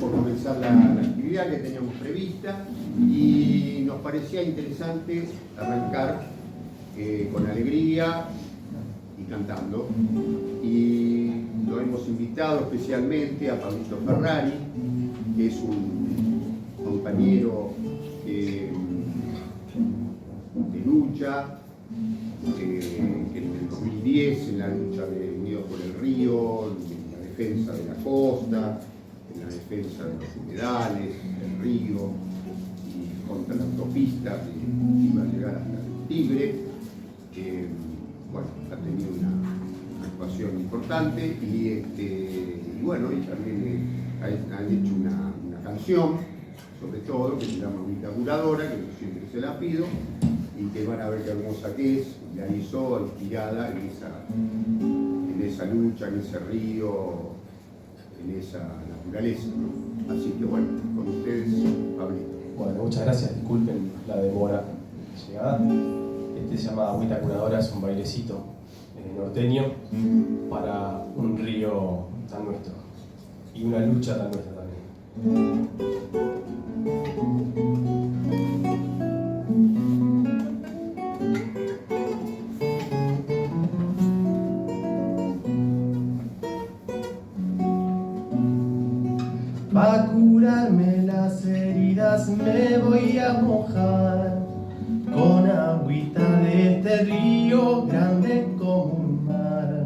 por comenzar la actividad que teníamos prevista y nos parecía interesante arrancar con alegría y cantando. Y lo hemos invitado especialmente a Pablito Ferrari, que es un compañero de lucha, que en el 2010, en la lucha de Unidos por el Río, en la defensa de la costa, en la defensa de los humedales, del río, y contra la autopista que iba a llegar hasta el Tigre, bueno, ha tenido una actuación importante y bueno, y también han hecho una canción, sobre todo, que se llama Unita Curadora, que yo siempre se la pido, y que van a ver qué hermosa que es, la hizo inspirada en esa lucha, en ese río, en esa naturaleza, ¿no? Así que bueno, con ustedes, Pablito. Bueno, muchas gracias, disculpen la demora de llegada. Este se llama Agüita Curadora, es un bailecito norteño para un río tan nuestro y una lucha tan nuestra también. Pa' curarme las heridas me voy a mojar con agüita de este río grande como un mar.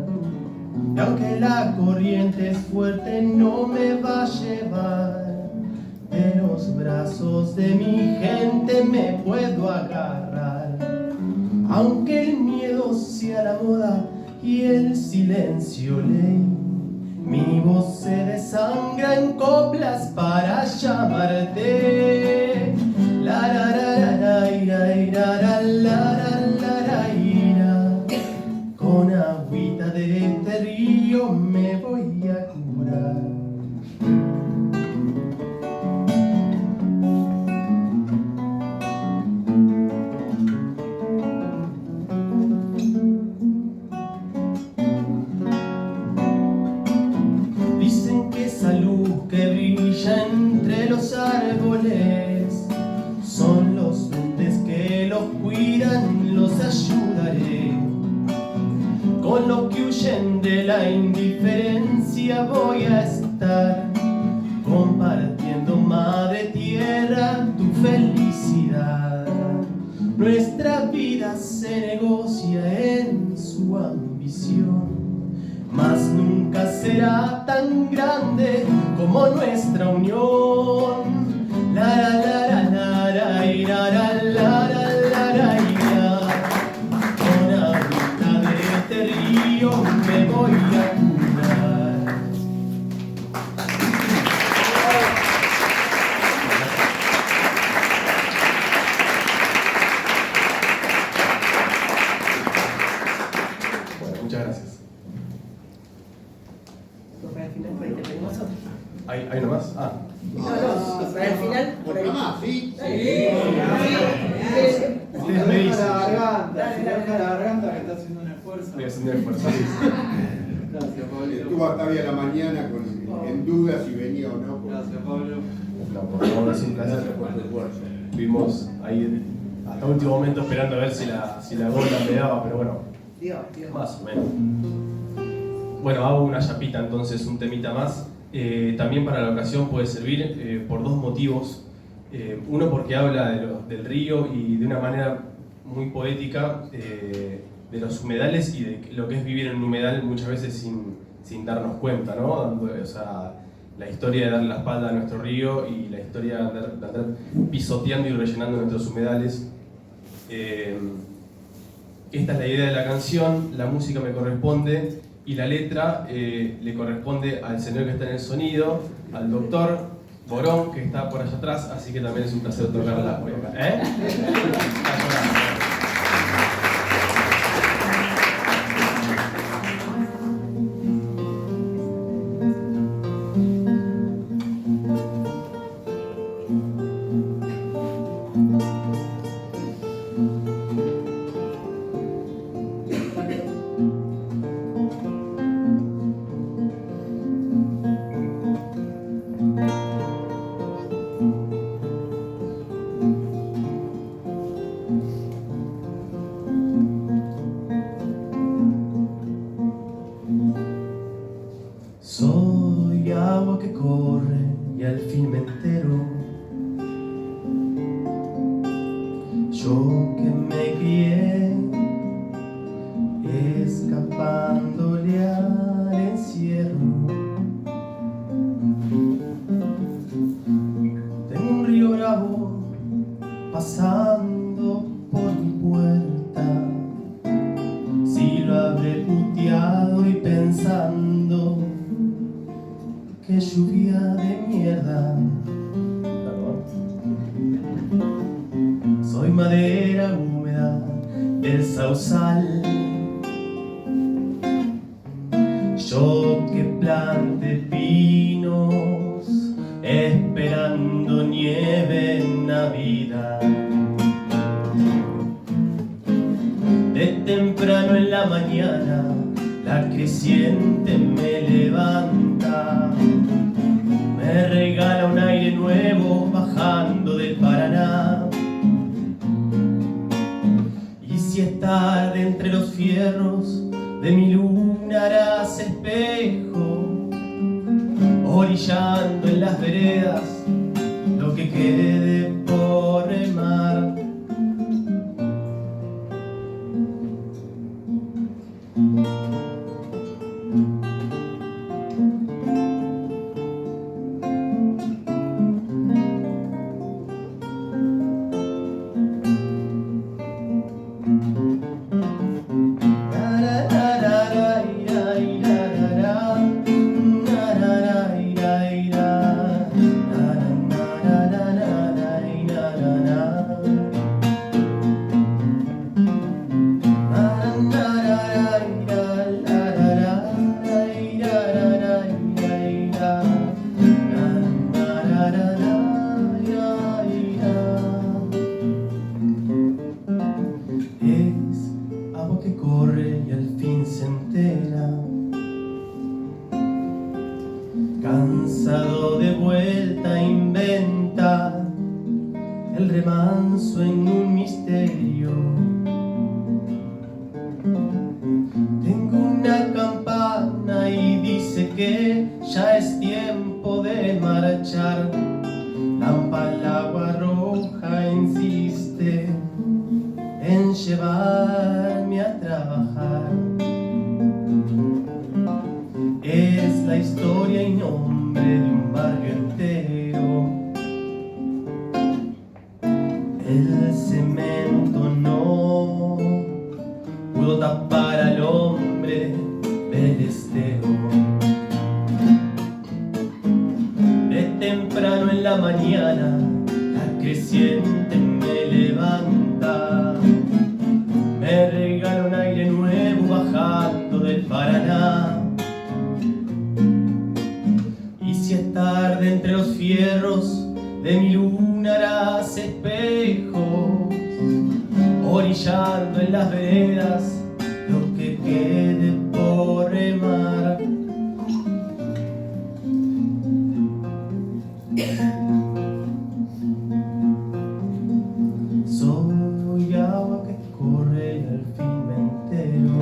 Y aunque la corriente es fuerte no me va a llevar, de los brazos de mi gente me puedo agarrar. Aunque el miedo sea la moda y el silencio ley, mi voz se desangra en coplas para llamarte. La la la la la ira, ira, la la la la ira. Con agüita de este río me voy a curar. Dicen que esa luz que brilla entre los árboles son los duendes que los cuidan, los ayudaré. Con los que huyen de la indiferencia voy a estar, compartiendo, madre tierra, tu felicidad. Nuestra vida se negocia en su ambición, mas nunca será tan grande como nuestra unión. La la la la la la ira, la la la la la ira. Con agüita de este río me voy a curar. Bueno, muchas gracias. Para el final, por ahí te pedimos otro. ¿Hay nomás? Ah. No, para el final, por ahí. ¿Más? ¿Sí? Ustedes me dicen. La garganta que está haciendo un esfuerzo. Voy a hacer un esfuerzo. Gracias, Pablo. Estuvo hasta hoy a la mañana en duda si venía o no. Gracias, Pablo. No, por favor, es un placer. Estuvimos ahí hasta último momento esperando a ver si la gorda me daba, pero bueno, Dios. más o menos. Bueno, hago una chapita entonces, un temita más. También para la ocasión puede servir por dos motivos. Uno porque habla del río y de una manera muy poética de los humedales y de lo que es vivir en un humedal muchas veces sin darnos cuenta, ¿no? O sea, la historia de darle la espalda a nuestro río y la historia de andar pisoteando y rellenando nuestros humedales. Esta es la idea de la canción, la música me corresponde y la letra le corresponde al señor que está en el sonido, al doctor Borón, que está por allá atrás, así que también es un placer tocarla por acá. el film entero. Yo que me crié escapándole al encierro. Tengo un río bravo pasando por mi puerta. Si lo habré puteado y pensando que lluvia de mierda. Soy madera húmeda del sausal. Yo que plante pinos esperando nieve en Navidad. De temprano en la mañana la creciente me levanta. Me regala un aire nuevo bajando del Paraná. Y si es tarde entre los fierros de mi luna harás espejo, orillando en las veredas lo que quede por remar. Cansado de vuelta inventa el remanso en un misterio. Tengo una campana y dice que ya es tiempo de marchar. Lampa el agua roja insiste en llevarme a trabajar. Es la historia y nombre de un barrio entero. El cemento no pudo tapar al hombre del estero. De temprano en la mañana la creciente me levanta. Me regala un aire nuevo bajando del Paraná. Si es tarde entre los fierros de mi luna harás espejos, orillando en las veredas lo que quede por remar. Soy agua que corre y al fin me entero.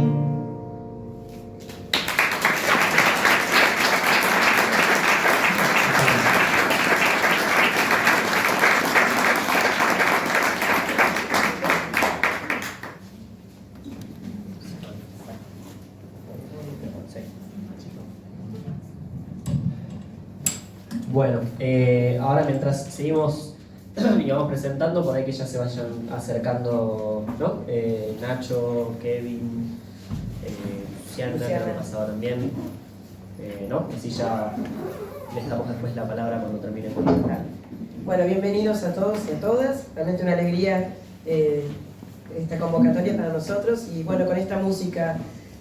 Bueno, ahora mientras seguimos, digamos, presentando, por ahí que ya se vayan acercando, ¿no? Nacho, Kevin, Luciana, que ha pasado también, ¿no? Así ya les damos después la palabra cuando termine con el canal. Bueno, bienvenidos a todos y a todas. Realmente una alegría esta convocatoria para nosotros. Y bueno, con esta música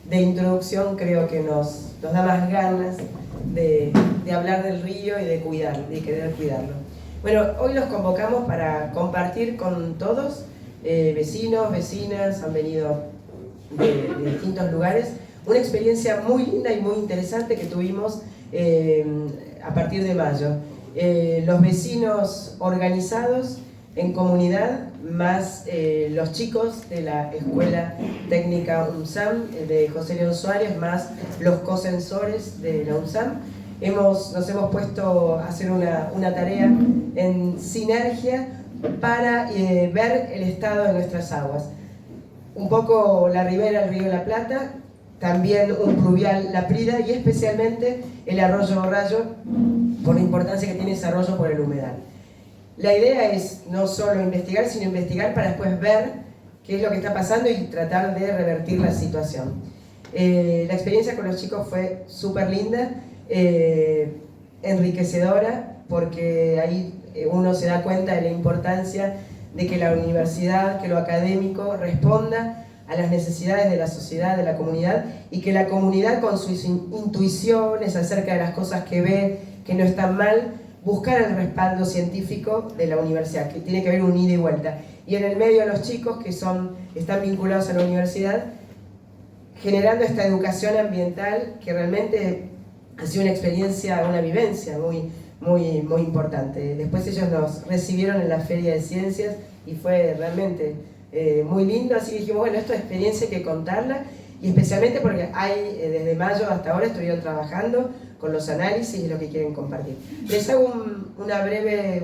de introducción creo que nos da más ganas de hablar del río y de cuidarlo, de querer cuidarlo. Bueno, hoy los convocamos para compartir con todos, vecinos, vecinas, han venido de distintos lugares, una experiencia muy linda y muy interesante que tuvimos a partir de mayo. Los vecinos organizados en comunidad, más los chicos de la Escuela Técnica UNSAM de José León Suárez, más los cosensores de la UNSAM, nos hemos puesto a hacer una tarea en sinergia para ver el estado de nuestras aguas. Un poco la ribera, el río de la Plata, también un pluvial, la Prida, y especialmente el arroyo Rayo, por la importancia que tiene ese arroyo por el humedal. La idea es no solo investigar, sino investigar para después ver qué es lo que está pasando y tratar de revertir la situación. La experiencia con los chicos fue súper linda, enriquecedora, porque ahí uno se da cuenta de la importancia de que la universidad, que lo académico responda a las necesidades de la sociedad, de la comunidad, y que la comunidad con sus intuiciones acerca de las cosas que ve, que no están mal, buscar el respaldo científico de la universidad, que tiene que haber un ida y vuelta. Y en el medio los chicos que están vinculados a la universidad, generando esta educación ambiental que realmente ha sido una experiencia, una vivencia muy importante. Después ellos nos recibieron en la Feria de Ciencias y fue realmente muy lindo, así que dijimos, bueno, esto es experiencia, hay que contarla, y especialmente porque hay, desde mayo hasta ahora estuvieron trabajando con los análisis y lo que quieren compartir. Les hago una breve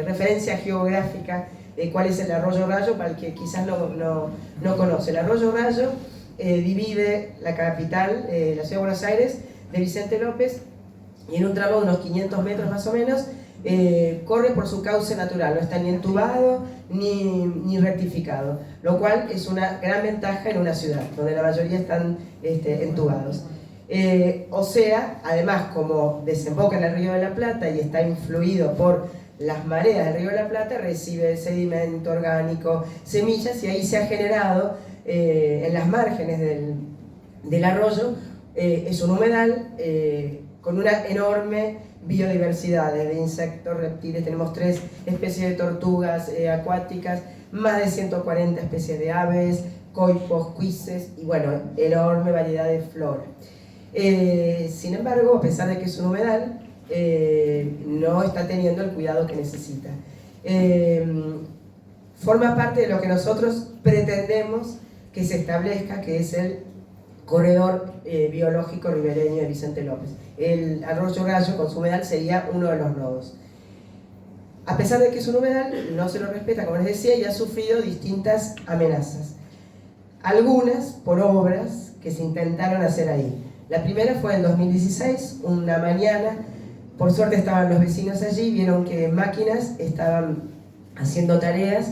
referencia geográfica de cuál es el arroyo Rayo, para el que quizás no conoce. El arroyo Rayo divide la capital, la ciudad de Buenos Aires, de Vicente López, y en un tramo de unos 500 metros más o menos, corre por su cauce natural, no está ni entubado ni rectificado, lo cual es una gran ventaja en una ciudad donde la mayoría están entubados. O sea, además, como desemboca en el Río de la Plata y está influido por las mareas del Río de la Plata, recibe sedimento orgánico, semillas, y ahí se ha generado en las márgenes del arroyo, es un humedal con una enorme biodiversidad, de insectos, reptiles. Tenemos 3 especies de tortugas acuáticas, más de 140 especies de aves, coipos, cuises y bueno, enorme variedad de flora. Sin embargo, a pesar de que es un humedal, no está teniendo el cuidado que necesita. Forma parte de lo que nosotros pretendemos que se establezca, que es el corredor biológico ribereño de Vicente López. El arroyo Rayo con su humedal sería uno de los nodos. A pesar de que es un humedal, no se lo respeta, como les decía, y ha sufrido distintas amenazas. Algunas por obras que se intentaron hacer ahí. La primera fue en 2016, una mañana, por suerte estaban los vecinos allí, vieron que máquinas estaban haciendo tareas,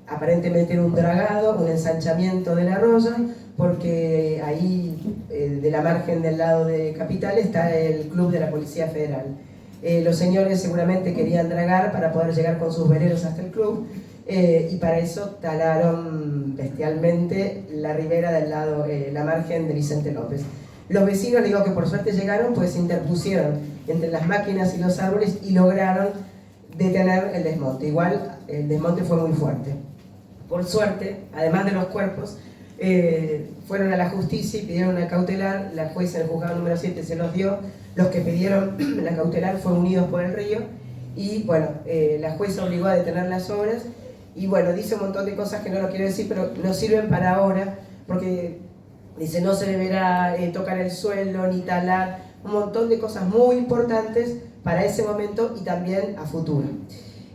aparentemente en un dragado, un ensanchamiento del arroyo, porque ahí, de la margen del lado de Capital, está el club de la Policía Federal. Los señores seguramente querían dragar para poder llegar con sus veleros hasta el club, y para eso talaron bestialmente la ribera del lado, la margen de Vicente López. Los vecinos, digo que por suerte llegaron, pues se interpusieron entre las máquinas y los árboles y lograron detener el desmonte. Igual el desmonte fue muy fuerte. Por suerte, además de los cuerpos, fueron a la justicia y pidieron una cautelar. La jueza del juzgado número 7 se los dio. Los que pidieron la cautelar fueron unidos por el río, y bueno, la jueza obligó a detener las obras, y bueno, dice un montón de cosas que no lo quiero decir, pero nos sirven para ahora, porque dice no se deberá tocar el suelo ni talar, un montón de cosas muy importantes para ese momento y también a futuro.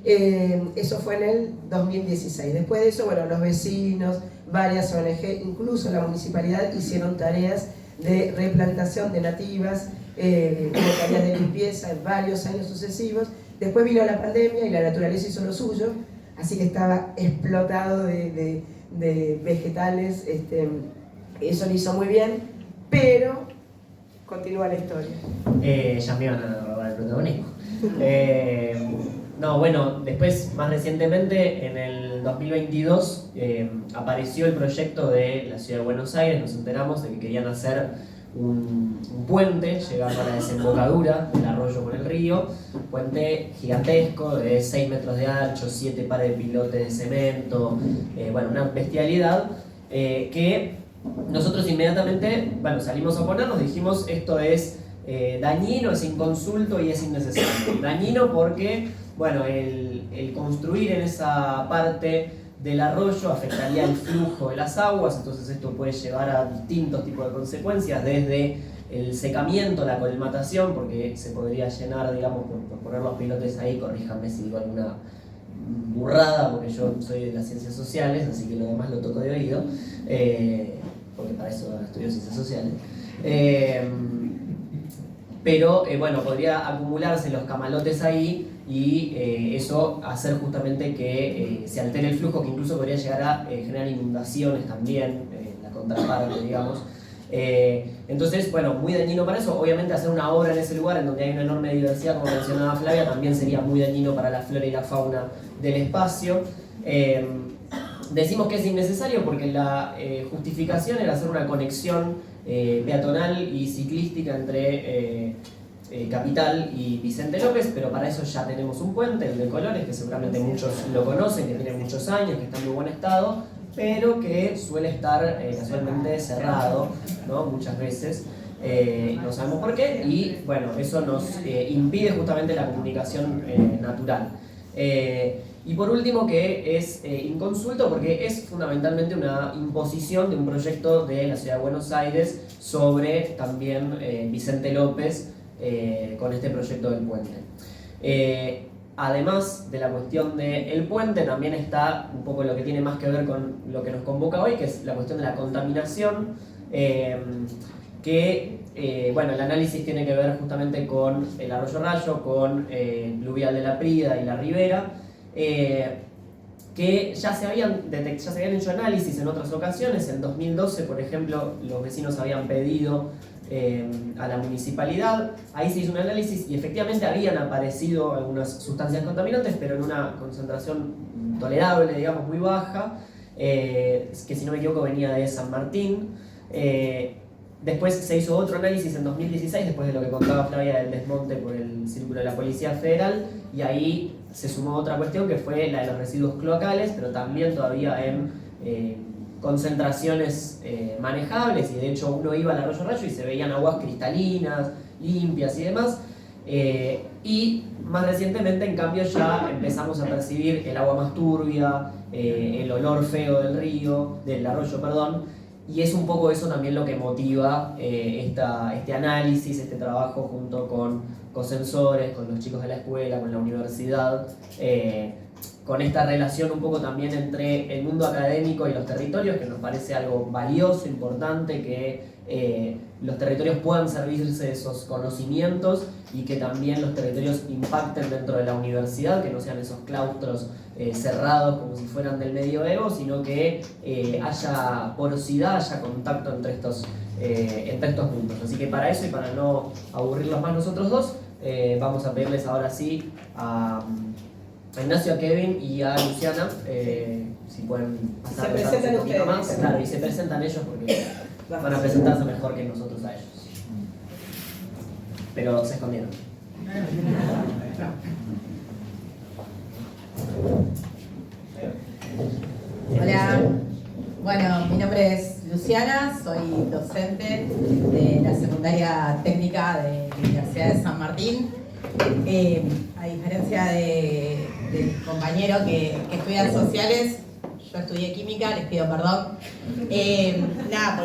Eso fue en el 2016. Después de eso, bueno, los vecinos, varias ONG, incluso la municipalidad, hicieron tareas de replantación de nativas, hubo tareas de limpieza en varios años sucesivos. Después vino la pandemia y la naturaleza hizo lo suyo, así que estaba explotado de vegetales. Eso lo hizo muy bien, pero continúa la historia. Ya me iban a robar el protagonismo. No, bueno, después, más recientemente, en el 2022, apareció el proyecto de la Ciudad de Buenos Aires. Nos enteramos de que querían hacer un puente llegando a la desembocadura del arroyo con el río. Puente gigantesco, de 6 metros de ancho, 7 pares de pilotes de cemento, bueno, una bestialidad, que nosotros inmediatamente, bueno, salimos a oponernos, dijimos esto es dañino, es inconsulto y es innecesario. Dañino porque, bueno, el construir en esa parte del arroyo afectaría el flujo de las aguas, entonces esto puede llevar a distintos tipos de consecuencias, desde el secamiento, la colmatación, porque se podría llenar, digamos, por poner los pilotes ahí, corríjanme si digo alguna burrada, porque yo soy de las ciencias sociales, así que lo demás lo toco de oído, porque para eso estudio ciencias sociales. Pero bueno, podría acumularse los camalotes ahí y eso hacer justamente que se altere el flujo, que incluso podría llegar a generar inundaciones también, la contraparte, digamos. Entonces, bueno, muy dañino para eso. Obviamente hacer una obra en ese lugar en donde hay una enorme diversidad, como mencionaba Flavia, también sería muy dañino para la flora y la fauna del espacio. Decimos que es innecesario porque la justificación era hacer una conexión peatonal y ciclística entre Capital y Vicente López, pero para eso ya tenemos un puente, el de Colores, que seguramente muchos lo conocen, que tiene muchos años, que está en muy buen estado, pero que suele estar casualmente cerrado, ¿no? Muchas veces. No sabemos por qué, y bueno, eso nos impide justamente la comunicación natural. Y por último, que es inconsulto porque es fundamentalmente una imposición de un proyecto de la Ciudad de Buenos Aires sobre también Vicente López con este proyecto del puente. Además de la cuestión del puente, también está un poco lo que tiene más que ver con lo que nos convoca hoy, que es la cuestión de la contaminación, bueno, el análisis tiene que ver justamente con el Arroyo Rayo, con el pluvial de la Prida y la Ribera, que ya se habían hecho análisis en otras ocasiones. En 2012, por ejemplo, los vecinos habían pedido a la municipalidad, ahí se hizo un análisis y efectivamente habían aparecido algunas sustancias contaminantes, pero en una concentración tolerable, digamos, muy baja, que si no me equivoco venía de San Martín. Después se hizo otro análisis en 2016, después de lo que contaba Flavia del desmonte por el Círculo de la Policía Federal, y ahí se sumó otra cuestión que fue la de los residuos cloacales, pero también todavía en concentraciones manejables, y de hecho uno iba al Arroyo Rayo y se veían aguas cristalinas, limpias y demás. Y más recientemente, en cambio, ya empezamos a percibir el agua más turbia, el olor feo del arroyo, perdón. Y es un poco eso también lo que motiva este análisis, este trabajo junto con cosensores, con los chicos de la escuela, con la universidad, con esta relación un poco también entre el mundo académico y los territorios, que nos parece algo valioso, importante, que los territorios puedan servirse de esos conocimientos y que también los territorios impacten dentro de la universidad, que no sean esos claustros cerrados como si fueran del medioevo, sino que haya porosidad, haya contacto entre estos puntos. Así que para eso, y para no aburrirlos más nosotros dos, vamos a pedirles ahora sí a Ignacio, a Kevin y a Luciana, si pueden pasar Se presentan un poquito ustedes. más. Claro, y se presentan ellos porque van a presentarse mejor que nosotros a ellos. Pero se escondieron. Hola, bueno, mi nombre es Luciana, soy docente de la secundaria técnica de la Universidad de San Martín. A diferencia del compañero que estudia sociales, yo estudié química, les pido perdón. Nada,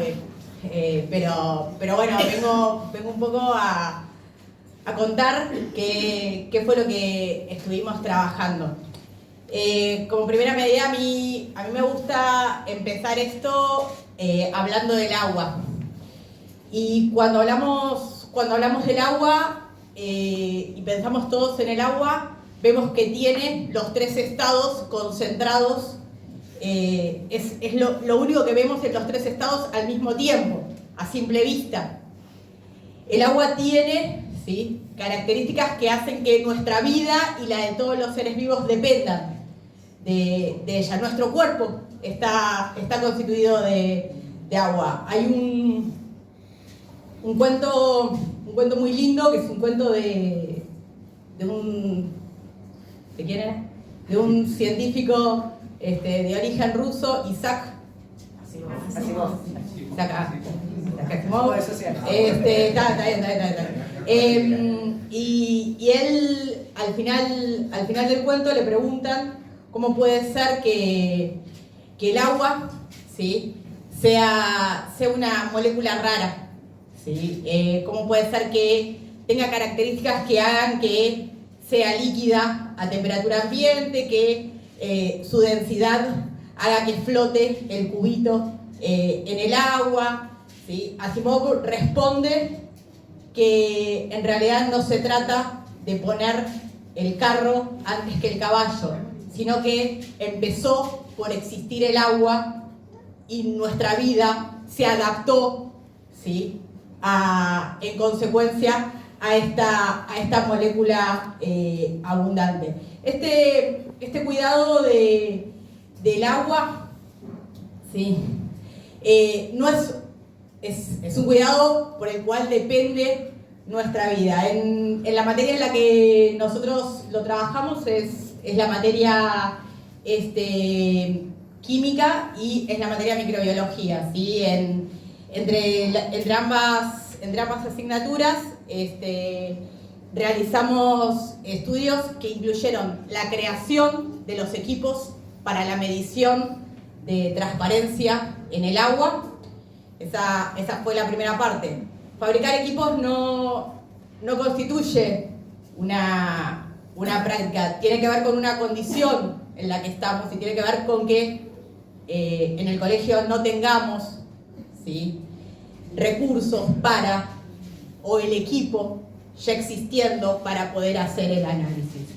pero bueno, vengo un poco a contar qué fue lo que estuvimos trabajando. Como primera medida, a mí me gusta empezar esto hablando del agua. Y cuando hablamos del agua y pensamos todos en el agua, vemos que tiene los tres estados concentrados. Es lo único que vemos en los tres estados al mismo tiempo, a simple vista. El agua tiene, ¿sí?, características que hacen que nuestra vida y la de todos los seres vivos dependan de ella. Nuestro cuerpo está constituido de agua. Hay un cuento muy lindo, que es un cuento de quién era? De un científico de origen ruso, Isaac Asimov. Está bien. Y él, al final del cuento, le preguntan cómo puede ser que que el agua, ¿sí?, sea una molécula rara, ¿sí? ¿Cómo puede ser que tenga características que hagan que sea líquida a temperatura ambiente, que su densidad haga que flote el cubito en el agua, ¿sí? Asimov responde que en realidad no se trata de poner el carro antes que el caballo, sino que empezó por existir el agua y nuestra vida se adaptó, ¿sí?, en consecuencia a esta molécula abundante. Este cuidado del agua, ¿sí?, no es un cuidado por el cual depende nuestra vida. En la materia en la que nosotros lo trabajamos es la materia química y es la materia microbiología, ¿sí? Entre ambas asignaturas realizamos estudios que incluyeron la creación de los equipos para la medición de transparencia en el agua. Esa fue la primera parte. Fabricar equipos no constituye una práctica, tiene que ver con una condición en la que estamos y tiene que ver con que en el colegio no tengamos, ¿sí?, recursos o el equipo ya existiendo para poder hacer el análisis,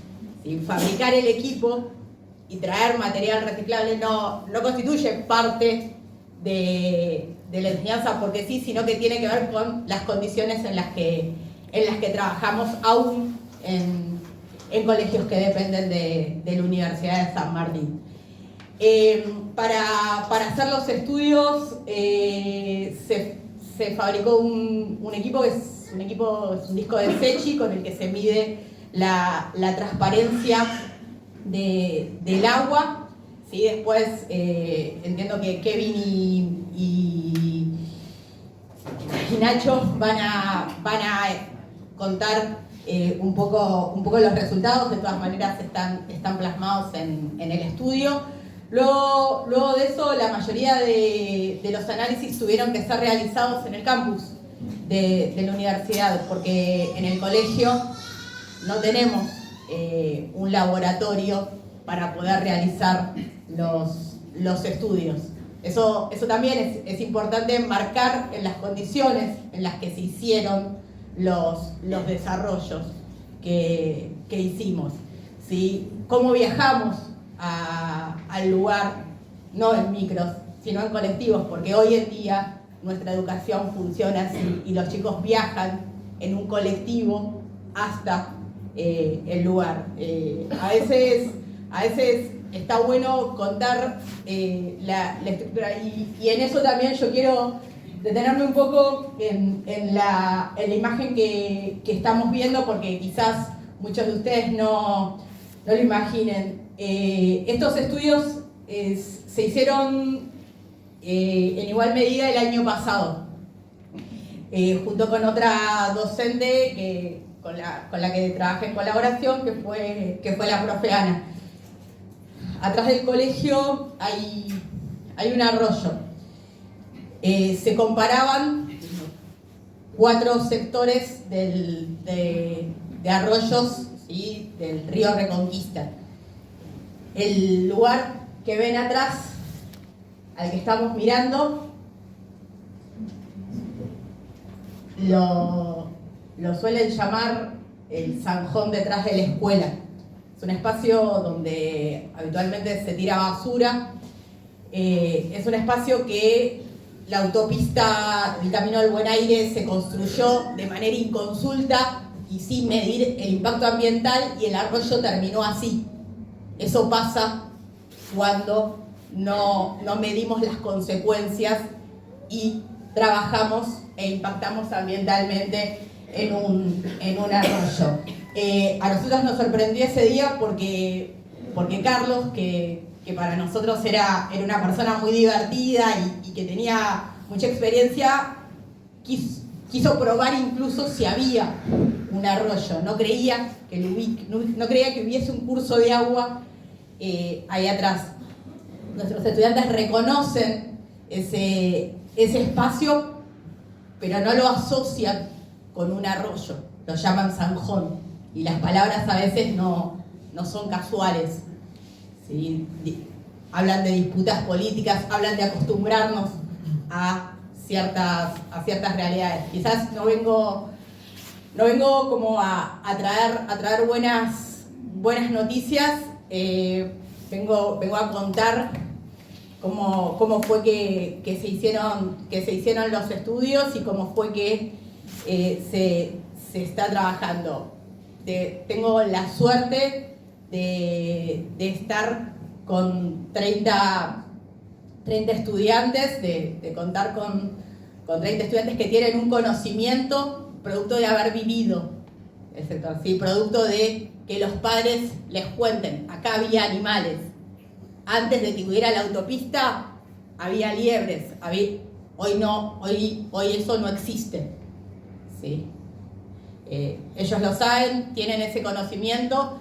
¿sí? Fabricar el equipo y traer material reciclable no constituye parte de la enseñanza porque sí, sino que tiene que ver con las condiciones en las que trabajamos aún en colegios que dependen de la Universidad de San Martín. Para hacer los estudios se fabricó un equipo que es un disco de Secchi con el que se mide la transparencia del agua, ¿sí? Después entiendo que Kevin y Nacho van a contar un poco los resultados. De todas maneras están plasmados en el estudio. Luego de eso, la mayoría de los análisis tuvieron que ser realizados en el campus de la universidad, porque en el colegio no tenemos un laboratorio para poder realizar los estudios. Eso también es importante marcar en las condiciones en las que se hicieron los desarrollos que hicimos, ¿sí? Cómo viajamos al lugar, no en micros, sino en colectivos, porque hoy en día nuestra educación funciona así y los chicos viajan en un colectivo hasta el lugar. A veces está bueno contar la estructura y en eso también yo quiero detenerme un poco en la imagen que estamos viendo, porque quizás muchos de ustedes no lo imaginen. Estos estudios se hicieron en igual medida el año pasado, junto con otra docente con la que trabajé en colaboración, que fue la profe Ana. Atrás del colegio hay un arroyo. Se comparaban 4 sectores de arroyos, ¿sí?, del río Reconquista. El lugar que ven atrás, al que estamos mirando, lo suelen llamar el zanjón detrás de la escuela. Es un espacio donde habitualmente se tira basura. Es un espacio que la autopista del Camino del Buen Aire se construyó de manera inconsulta y sin medir el impacto ambiental, y el arroyo terminó así. Eso pasa cuando no medimos las consecuencias y trabajamos e impactamos ambientalmente en un arroyo. A nosotros nos sorprendió ese día porque Carlos, que para nosotros era una persona muy divertida y que tenía mucha experiencia, quiso probar incluso si había un arroyo. No creía que hubiese un curso de agua ahí atrás. nuestros estudiantes reconocen ese espacio, pero no lo asocian con un arroyo, lo llaman zanjón, y las palabras a veces no son casuales, ¿sí? Hablan de disputas políticas, hablan de acostumbrarnos a ciertas realidades. Quizás no vengo como a traer buenas noticias, vengo a contar cómo fue que se hicieron los estudios y cómo fue que se está trabajando. Tengo la suerte de estar con 30 estudiantes, de contar con 30 estudiantes que tienen un conocimiento producto de haber vivido el sector, ¿sí? Producto de que los padres les cuenten, acá había animales, antes de que hubiera la autopista había liebres, hoy eso no existe, ¿sí? Ellos lo saben, tienen ese conocimiento.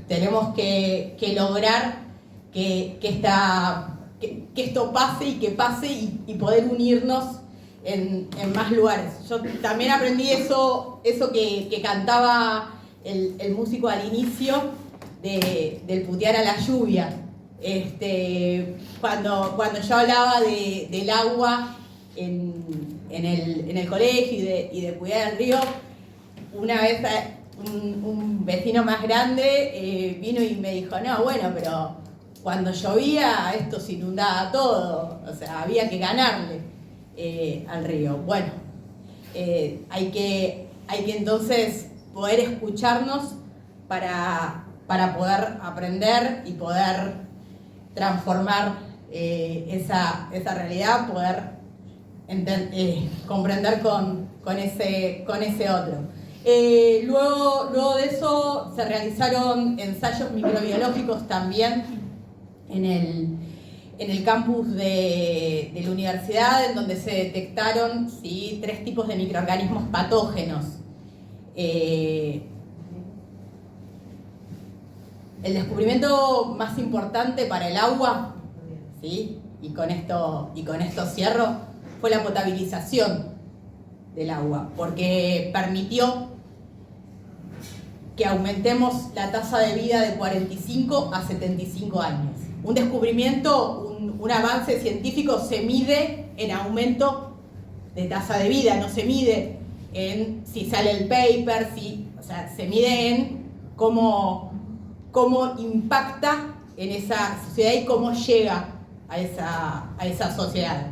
Tenemos que lograr que esto pase y poder unirnos en más lugares. Yo también aprendí eso que cantaba el músico al inicio del putear a la lluvia. Cuando yo hablaba del agua en el colegio y de cuidar el río, una vez un vecino más grande vino y me dijo, no, bueno, pero cuando llovía esto se inundaba todo, o sea, había que ganarle al río. Bueno, hay que entonces poder escucharnos para poder aprender y poder transformar esa realidad, poder comprender con ese otro. Luego de eso se realizaron ensayos microbiológicos también en el campus de la universidad, en donde se detectaron, ¿sí?, 3 tipos de microorganismos patógenos. El descubrimiento más importante para el agua, ¿sí?, y con esto cierro, fue la potabilización del agua, porque permitió que aumentemos la tasa de vida de 45 a 75 años. Un descubrimiento, un avance científico se mide en aumento de tasa de vida, no se mide en si sale el paper, o sea, se mide en cómo impacta en esa sociedad y cómo llega a esa sociedad.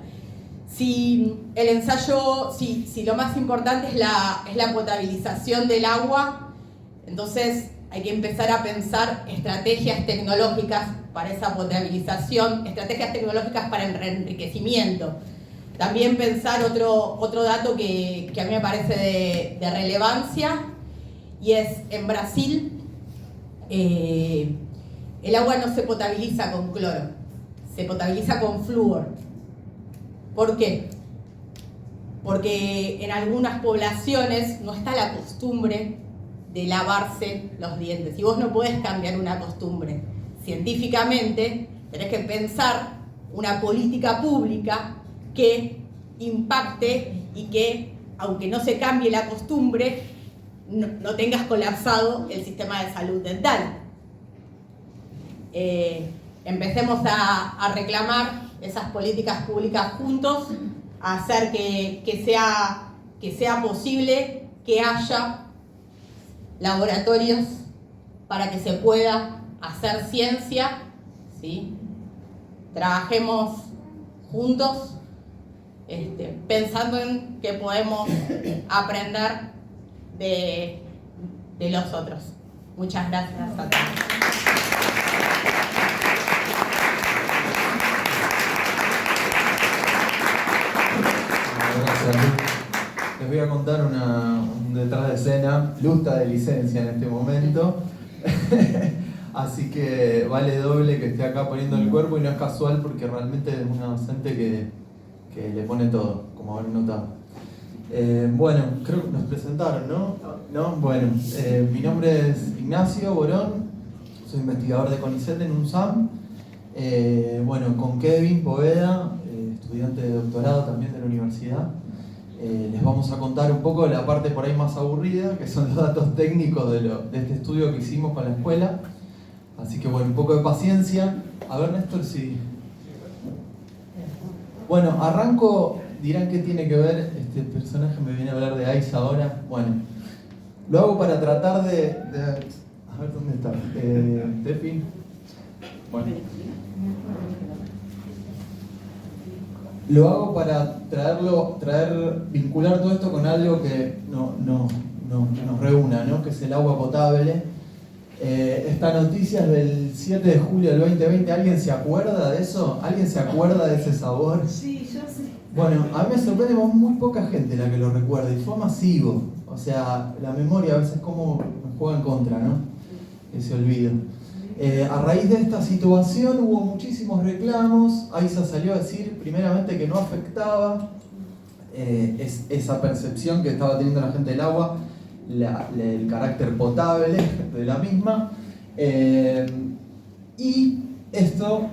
Si el ensayo, si lo más importante es la potabilización del agua, entonces hay que empezar a pensar estrategias tecnológicas para esa potabilización, estrategias tecnológicas para el enriquecimiento. También pensar otro dato que a mí me parece de relevancia, y es en Brasil el agua no se potabiliza con cloro, se potabiliza con flúor. ¿Por qué? Porque en algunas poblaciones no está la costumbre de lavarse los dientes. Y vos no podés cambiar una costumbre. Científicamente tenés que pensar una política pública que impacte y que, aunque no se cambie la costumbre, no tengas colapsado el sistema de salud dental. Empecemos a reclamar esas políticas públicas juntos, a hacer que sea posible que haya laboratorios para que se pueda hacer ciencia, ¿sí? Trabajemos juntos, pensando en que podemos aprender de los otros. Muchas gracias a todos. Les voy a contar un detrás de escena. Luz está de licencia en este momento. Así que vale doble que esté acá poniendo el cuerpo, y no es casual porque realmente es una docente que le pone todo, como habrán notado. Bueno, creo que nos presentaron, ¿no? ¿No? Bueno, mi nombre es Ignacio Borón, soy investigador de CONICET en UNSAM. Bueno, con Kevin Poveda, estudiante de doctorado también de la universidad, les vamos a contar un poco la parte por ahí más aburrida, que son los datos técnicos de este estudio que hicimos con la escuela. Así que bueno, un poco de paciencia. A ver, Néstor, si... Bueno, arranco, dirán qué tiene que ver este personaje, me viene a hablar de Aiza ahora. Bueno, lo hago para tratar de... A ver, ¿dónde está? Tefi. Bueno. Lo hago para vincular todo esto con algo que nos reúna, ¿no? Que es el agua potable. Esta noticia es del 7 de julio del 2020. ¿Alguien se acuerda de eso? ¿Alguien se acuerda de ese sabor? Sí, yo sé. Bueno, a mí me sorprende muy poca gente la que lo recuerda y fue masivo. O sea, la memoria a veces como nos juega en contra, ¿no? Ese olvido. A raíz de esta situación hubo muchísimos reclamos. Aiza salió a decir primeramente que no afectaba esa percepción que estaba teniendo la gente del agua, el carácter potable de la misma. Y esto,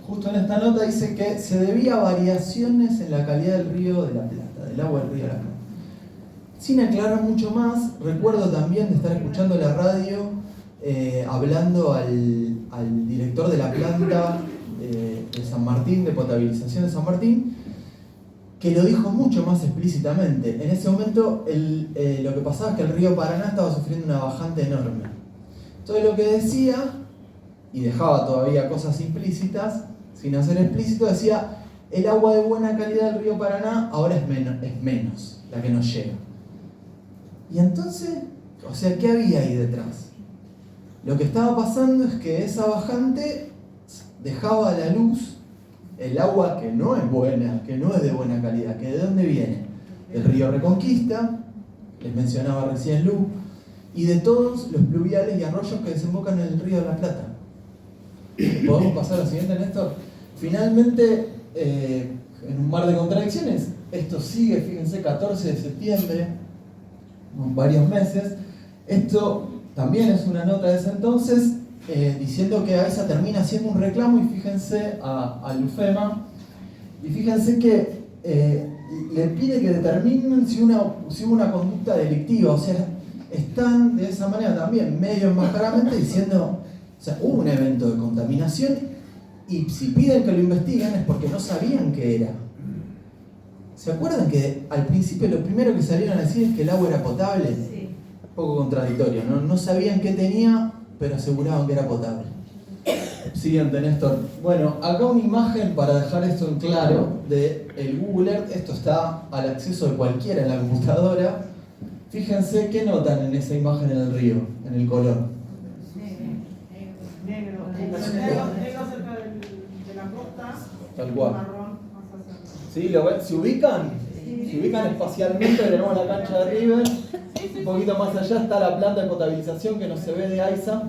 justo en esta nota, dice que se debía a variaciones en la calidad del río de la Plata, del agua del río de la Plata. Sin aclarar mucho más, recuerdo también de estar escuchando la radio hablando al director de la planta de San Martín, de potabilización de San Martín, que lo dijo mucho más explícitamente. En ese momento lo que pasaba es que el río Paraná estaba sufriendo una bajante enorme. Entonces lo que decía, y dejaba todavía cosas implícitas, sin hacer explícito, decía: el agua de buena calidad del río Paraná ahora es menos la que nos llega. Y entonces, o sea, ¿qué había ahí detrás? Lo que estaba pasando es que esa bajante dejaba a la luz el agua que no es buena, que no es de buena calidad, que de dónde viene, del río Reconquista, les mencionaba recién Lu, y de todos los pluviales y arroyos que desembocan en el río de la Plata. ¿Podemos pasar a lo siguiente, Néstor? Finalmente, en un mar de contradicciones, esto sigue, fíjense, 14 de septiembre, varios meses. Esto también es una nota de ese entonces, diciendo que Aiza termina haciendo un reclamo, y fíjense a Lufema, y fíjense que le pide que determinen si hubo una conducta delictiva. O sea, están de esa manera también medio enmascaradamente diciendo, o sea, hubo un evento de contaminación, y si piden que lo investiguen es porque no sabían qué era. ¿Se acuerdan que al principio lo primero que salieron a decir es que el agua era potable? Sí. Un poco contradictorio, ¿no? No sabían qué tenía, pero aseguraban que era potable. Siguiente, Néstor. Bueno, acá una imagen para dejar esto en claro de el Google Earth. Esto está al acceso de cualquiera en la computadora. Fíjense qué notan en esa imagen en el río, en el color. Negro. Negro cerca de la costa. Tal cual. Marrón más hacia. ¿Sí? ¿Lo ven? ¿Se ubican? Sí. Se ubican espacialmente, tenemos la cancha de River. Un poquito más allá está la planta de potabilización que no se ve de Aiza,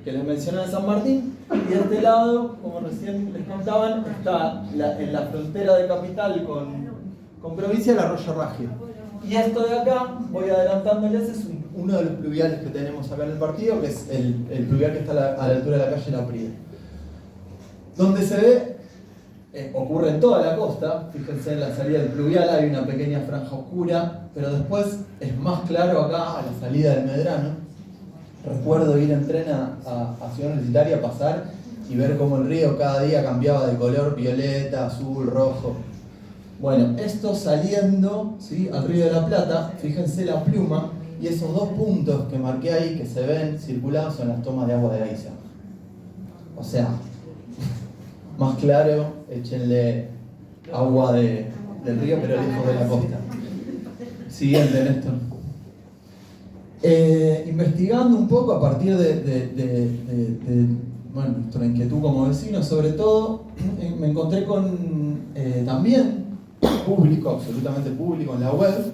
que les mencioné de San Martín. Y de este lado, como recién les contaban, está en la frontera de capital con provincia, el arroyo Ragio. Y esto de acá, voy adelantándoles, es uno de los pluviales que tenemos acá en el partido, que es el pluvial que está a la altura de la calle La Prida. Donde se ve, ocurre en toda la costa. Fíjense, en la salida del pluvial hay una pequeña franja oscura, pero después es más claro acá a la salida del Medrano. Recuerdo ir en tren a Ciudad Universitaria, pasar y ver cómo el río cada día cambiaba de color: violeta, azul, rojo. Bueno, esto saliendo, ¿sí?, al río de la Plata. Fíjense la pluma, y esos dos puntos que marqué ahí que se ven circulados son las tomas de agua de Aiza. O sea, más claro, échenle agua del río, pero lejos de la costa. Siguiente, Néstor. Investigando un poco a partir de nuestra inquietud como vecinos, sobre todo, me encontré con también público, absolutamente público en la web.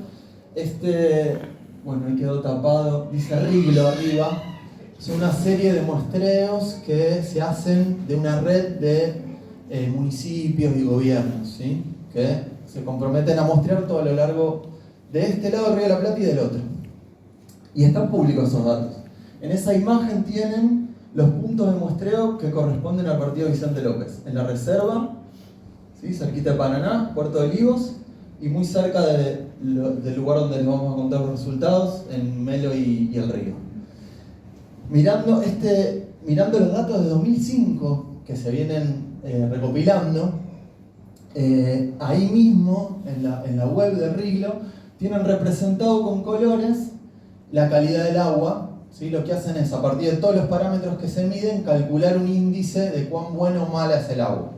Bueno, ahí quedó tapado, dice Riglo arriba. Es una serie de muestreos que se hacen de una red de municipios y gobiernos, ¿sí?, que se comprometen a mostrar todo a lo largo de este lado del Río de la Plata y del otro. Y están públicos esos datos. En esa imagen tienen los puntos de muestreo que corresponden al partido Vicente López. En la reserva, ¿sí? Cerquita de Paraná, Puerto de Olivos, y muy cerca del lugar donde les vamos a contar los resultados, en Melo y El Río. Mirando los datos de 2005 que se vienen recopilando, ahí mismo, en la web de Riglo, tienen representado con colores la calidad del agua, ¿sí? Lo que hacen es, a partir de todos los parámetros que se miden, calcular un índice de cuán bueno o mala es el agua.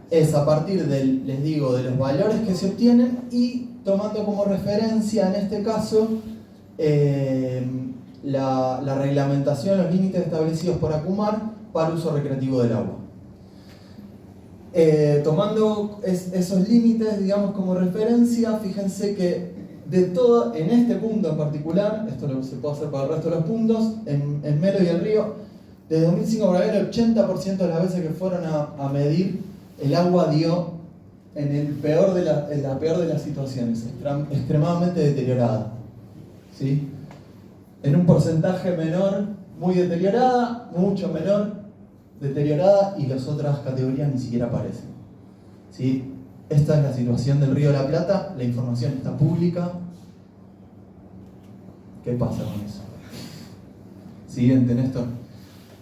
Es a partir les digo, de los valores que se obtienen y tomando como referencia, en este caso, la reglamentación, los límites establecidos por ACUMAR para uso recreativo del agua. Tomando esos límites, digamos, como referencia, fíjense que en este punto en particular, esto lo se puede hacer para el resto de los puntos, en Melo y El Río, desde 2005 para acá, el 80% de las veces que fueron a medir, el agua dio en la peor de las situaciones, extremadamente deteriorada, ¿sí? En un porcentaje menor, muy deteriorada, mucho menor, deteriorada, y las otras categorías ni siquiera aparecen, ¿sí? Esta es la situación del Río de la Plata, la información está pública. ¿Qué pasa con eso? Siguiente, Néstor.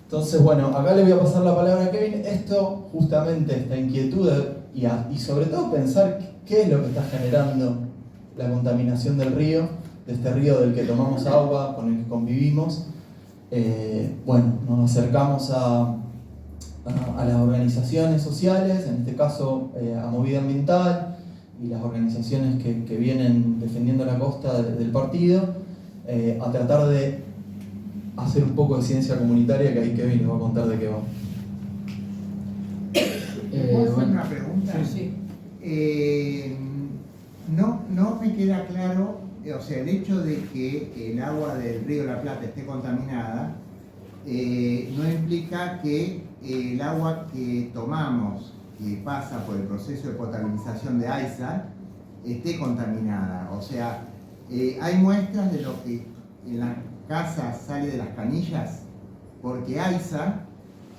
Entonces, bueno, acá le voy a pasar la palabra a Kevin. Esto, justamente, esta inquietud y sobre todo pensar qué es lo que está generando la contaminación del río, de este río del que tomamos agua, con el que convivimos. Bueno, nos acercamos a las organizaciones sociales, en este caso a Movida Ambiental y las organizaciones que vienen defendiendo la costa del partido, a tratar de hacer un poco de ciencia comunitaria, que ahí Kevin nos va a contar de qué va. ¿Puedo hacer una pregunta? Sí. No me queda claro, o sea, el hecho de que el agua del Río de la Plata esté contaminada no implica que el agua que tomamos, que pasa por el proceso de potabilización de AISA, esté contaminada. O sea, hay muestras de lo que en la casa sale de las canillas, porque AISA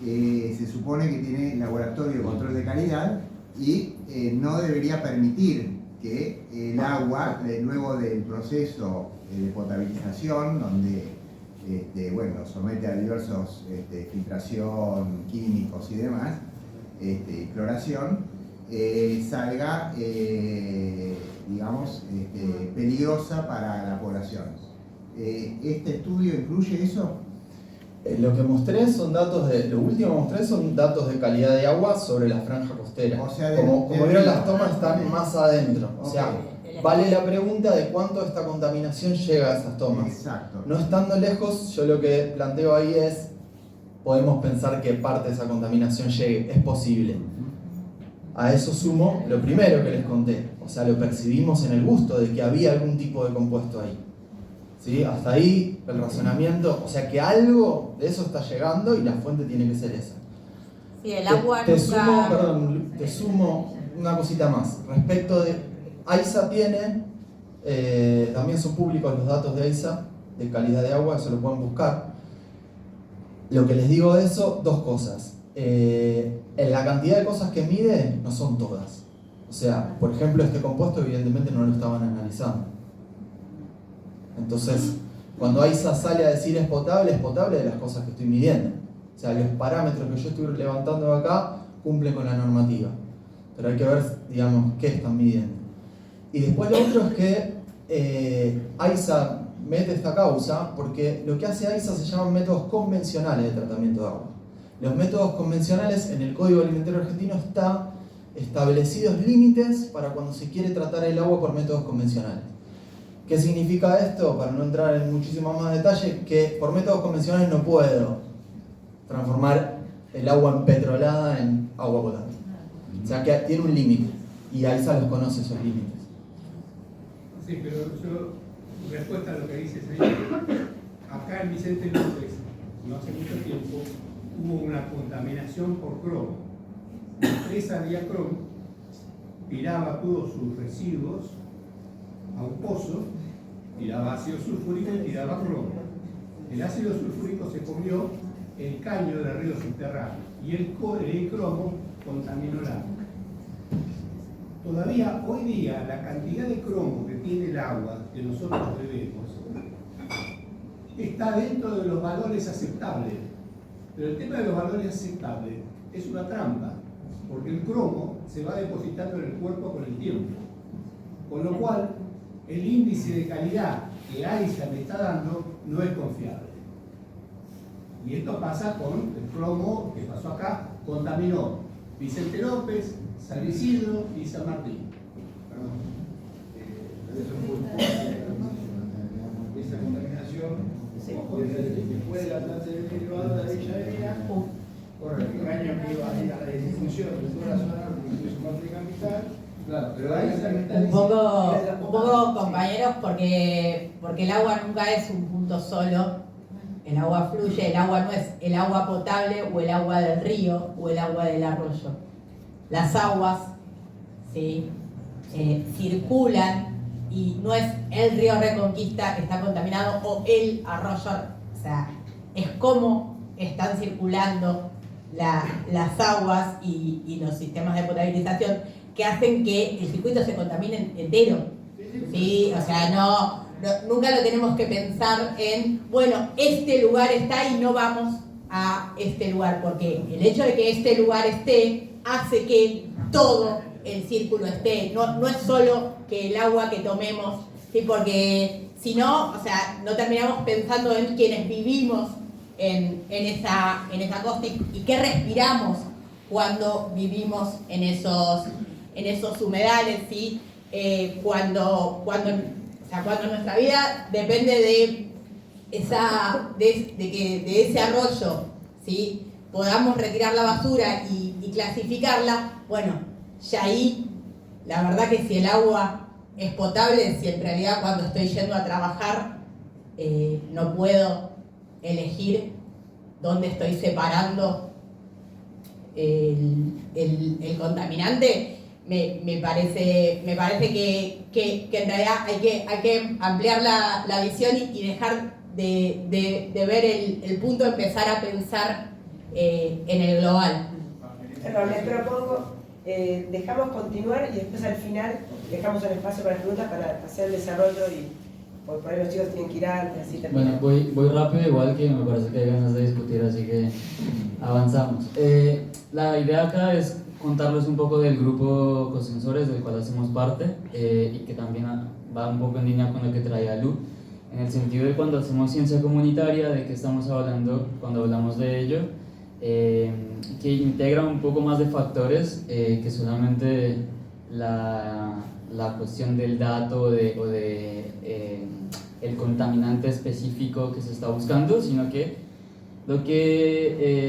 se supone que tiene laboratorio de control de calidad y no debería permitir que el agua, luego del proceso de potabilización, donde bueno, somete a diversos filtración, químicos y demás, cloración, salga, digamos, peligrosa para la población. ¿Este estudio incluye eso? Lo que mostré son datos lo último que mostré son datos de calidad de agua sobre la franja costera. O sea, como vieron, las tomas están más adentro. O sea, vale la pregunta de cuánto esta contaminación llega a esas tomas. Exacto. No estando lejos, yo lo que planteo ahí es, podemos pensar que parte de esa contaminación llegue, es posible. A eso sumo lo primero que les conté, o sea, lo percibimos en el gusto de que había algún tipo de compuesto ahí. ¿Sí? Hasta ahí el razonamiento, o sea que algo de eso está llegando y la fuente tiene que ser esa. Sí, el agua te sumo una cosita más. Respecto de AISA tiene, también son públicos los datos de AISA, de calidad de agua, eso lo pueden buscar. Lo que les digo de eso, dos cosas. En la cantidad de cosas que mide, no son todas. O sea, por ejemplo, este compuesto evidentemente no lo estaban analizando. Entonces, cuando AISA sale a decir es potable de las cosas que estoy midiendo. O sea, los parámetros que yo estoy levantando acá cumplen con la normativa. Pero hay que ver, digamos, qué están midiendo. Y después lo otro es que AISA mete esta causa porque lo que hace AISA se llaman métodos convencionales de tratamiento de agua. Los métodos convencionales, en el Código Alimentario Argentino está establecidos límites para cuando se quiere tratar el agua por métodos convencionales. ¿Qué significa esto? Para no entrar en muchísimo más detalle, que por métodos convencionales no puedo transformar el agua empetrolada en agua potable. O sea que tiene un límite y AISA los conoce esos límites. Sí, pero yo, respuesta a lo que dices ahí, acá en Vicente López, no hace mucho tiempo, hubo una contaminación por cromo. La empresa Diacrom tiraba todos sus residuos a un pozo, tiraba ácido sulfúrico y tiraba cromo. El ácido sulfúrico se comió el caño del río subterráneo y el cromo contaminó el agua. Todavía hoy día la cantidad de cromo que tiene el agua que nosotros bebemos está dentro de los valores aceptables. Pero el tema de los valores aceptables es una trampa, porque el cromo se va depositando en el cuerpo con el tiempo. Con lo cual, el índice de calidad que AISA me está dando no es confiable. Y esto pasa con el cromo que pasó acá, contaminó Vicente López, San Isidro y San Martín. Esa contaminación después de la planta de derivado de la Villa Aérea, por el caño que iba a ir a la distribución de toda la zona, incluso parte de capital. Claro, pero ahí un poco compañeros, porque el agua nunca es un punto solo. El agua fluye, el agua no es el agua potable o el agua del río o el agua del arroyo. Las aguas, ¿sí? Circulan y no es el río Reconquista que está contaminado o el arroyo, o sea, es cómo están circulando las aguas y los sistemas de potabilización que hacen que el circuito se contamine entero. ¿Sí? O sea, nunca lo tenemos que pensar en, bueno, este lugar está y no vamos a este lugar, porque el hecho de que este lugar esté hace que todo el círculo esté, no es solo que el agua que tomemos, ¿sí? Porque si no, o sea, no terminamos pensando en quienes vivimos en esa costa y qué respiramos cuando vivimos en esos humedales, ¿sí? Cuando nuestra vida depende de ese arroyo, ¿sí? Podamos retirar la basura y clasificarla, bueno, ya ahí, la verdad que si el agua es potable, si en realidad cuando estoy yendo a trabajar no puedo elegir dónde estoy separando el contaminante, me parece que en realidad hay que ampliar la visión y dejar de ver el punto, empezar a pensar en el global. Perdón, les propongo, dejamos continuar y después al final dejamos un espacio para las preguntas para hacer el desarrollo y por ahí los chicos tienen que ir antes, así terminamos. Bueno, voy rápido, igual que me parece que hay ganas de discutir, así que avanzamos. La idea acá es contarles un poco del grupo Cosensores del cual hacemos parte y que también va un poco en línea con lo que traía Lu, en el sentido de cuando hacemos ciencia comunitaria, de qué estamos hablando cuando hablamos de ello, que integra un poco más de factores que solamente la cuestión del dato o de el contaminante específico que se está buscando, sino que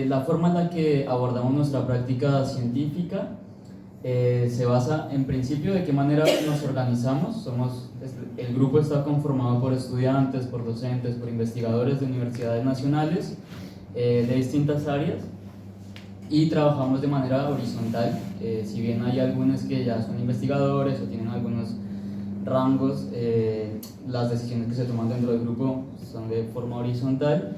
la forma en la que abordamos nuestra práctica científica se basa en principio de qué manera nos organizamos. El grupo está conformado por estudiantes, por docentes, por investigadores de universidades nacionales de distintas áreas y trabajamos de manera horizontal. Si bien hay algunos que ya son investigadores o tienen algunos rangos, las decisiones que se toman dentro del grupo son de forma horizontal.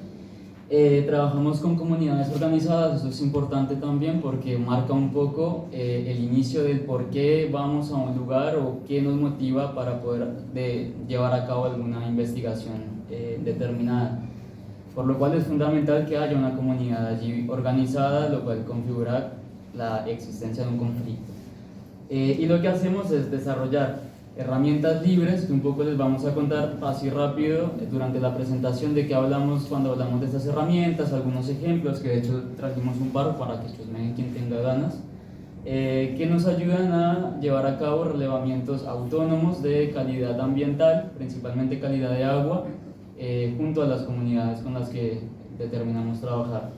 Trabajamos con comunidades organizadas, eso es importante también porque marca un poco el inicio del por qué vamos a un lugar o qué nos motiva para poder llevar a cabo alguna investigación determinada. Por lo cual es fundamental que haya una comunidad allí organizada, lo cual configura la existencia de un conflicto. Y lo que hacemos es desarrollar herramientas libres, que un poco les vamos a contar así rápido durante la presentación de qué hablamos cuando hablamos de estas herramientas, algunos ejemplos, que de hecho trajimos un par para que chusmeen quien tenga ganas, que nos ayudan a llevar a cabo relevamientos autónomos de calidad ambiental, principalmente calidad de agua, junto a las comunidades con las que determinamos trabajar.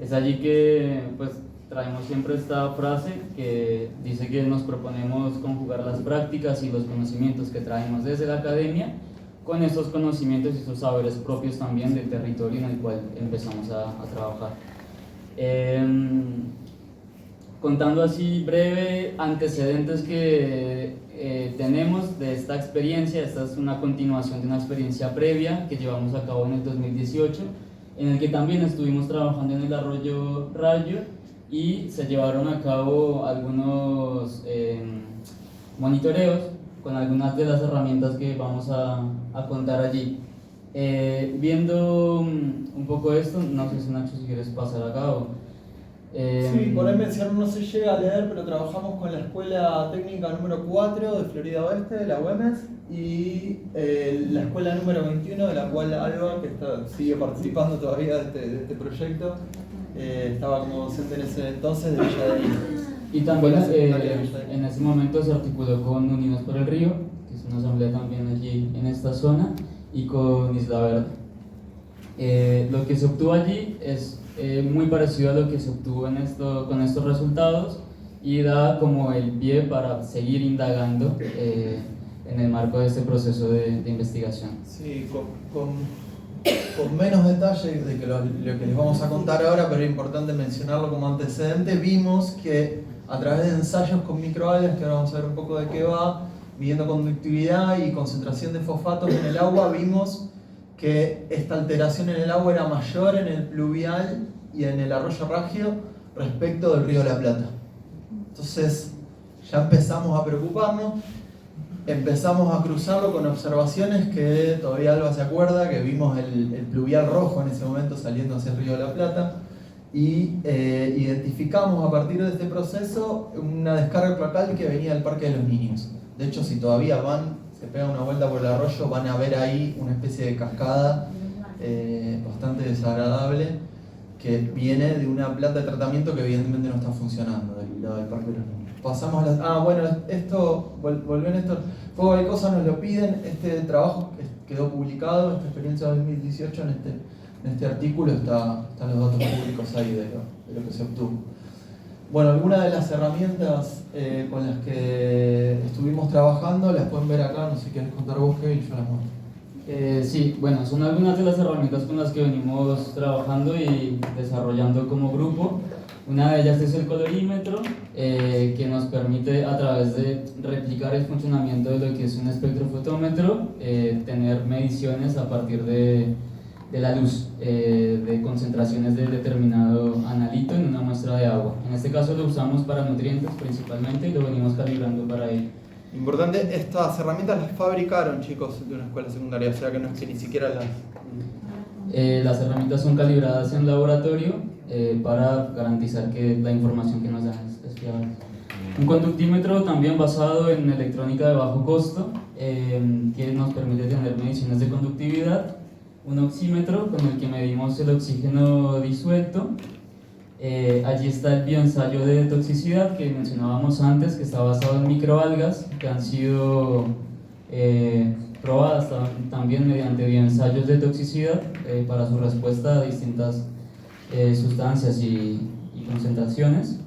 Es allí que pues traemos siempre esta frase que dice que nos proponemos conjugar las prácticas y los conocimientos que traemos desde la academia con esos conocimientos y esos saberes propios también del territorio en el cual empezamos a trabajar. Contando así breve antecedentes que tenemos de esta experiencia, esta es una continuación de una experiencia previa que llevamos a cabo en el 2018 en el que también estuvimos trabajando en el arroyo Rayo y se llevaron a cabo algunos monitoreos con algunas de las herramientas que vamos a contar allí. Viendo un poco esto, no sé si Nacho si quieres pasar acá o... Sí, por ahí mencionar, no se llega a leer, pero trabajamos con la Escuela Técnica número 4 de Florida Oeste, de la UEMES, y la Escuela número 21, de la cual Alba, que sigue participando todavía de este proyecto, estaba como docente en ese entonces de Villa de Lima. Y también en ese momento se articuló con Unidos por el Río, que es una asamblea también allí en esta zona, y con Isla Verde. Lo que se obtuvo allí es muy parecido a lo que se obtuvo con estos resultados y da como el pie para seguir indagando en el marco de este proceso de investigación. Sí, con menos detalle de que lo que les vamos a contar ahora, pero es importante mencionarlo como antecedente, vimos que a través de ensayos con microalgas, que ahora vamos a ver un poco de qué va, midiendo conductividad y concentración de fosfatos en el agua, vimos que esta alteración en el agua era mayor en el pluvial y en el arroyo Raggio respecto del río de la Plata. Entonces ya empezamos a preocuparnos, empezamos a cruzarlo con observaciones que todavía Alba se acuerda, que vimos el pluvial rojo en ese momento saliendo hacia el río de la Plata, y identificamos a partir de este proceso una descarga cloacal que venía del Parque de los Niños. De hecho, si todavía se pegan una vuelta por el arroyo, van a ver ahí una especie de cascada bastante desagradable que viene de una planta de tratamiento que evidentemente no está funcionando del lado del Parque de los Niños. Pasamos a bueno, volvió Néstor, Fuego Belicoso nos lo piden, este trabajo quedó publicado, esta experiencia de 2018 en este artículo están los datos públicos ahí de lo que se obtuvo. Bueno, algunas de las herramientas con las que estuvimos trabajando las pueden ver acá, no sé si quieres contar vos, Kevin, yo las muestro. Sí, bueno, son algunas de las herramientas con las que venimos trabajando y desarrollando como grupo. Una de ellas es el colorímetro, que nos permite, a través de replicar el funcionamiento de lo que es un espectrofotómetro, tener mediciones a partir de la luz, de concentraciones de determinado analito en una muestra de agua. En este caso lo usamos para nutrientes principalmente y lo venimos calibrando para ello. Importante, estas herramientas las fabricaron chicos de una escuela secundaria, o sea que no es que ni siquiera las herramientas son calibradas en laboratorio para garantizar que la información que nos dan es fiable. Un conductímetro también basado en electrónica de bajo costo, que nos permite tener mediciones de conductividad. Un oxímetro con el que medimos el oxígeno disuelto. Allí está el bioensayo de toxicidad que mencionábamos antes, que está basado en microalgas que han sido probadas también mediante bioensayos de toxicidad para su respuesta a distintas sustancias y concentraciones.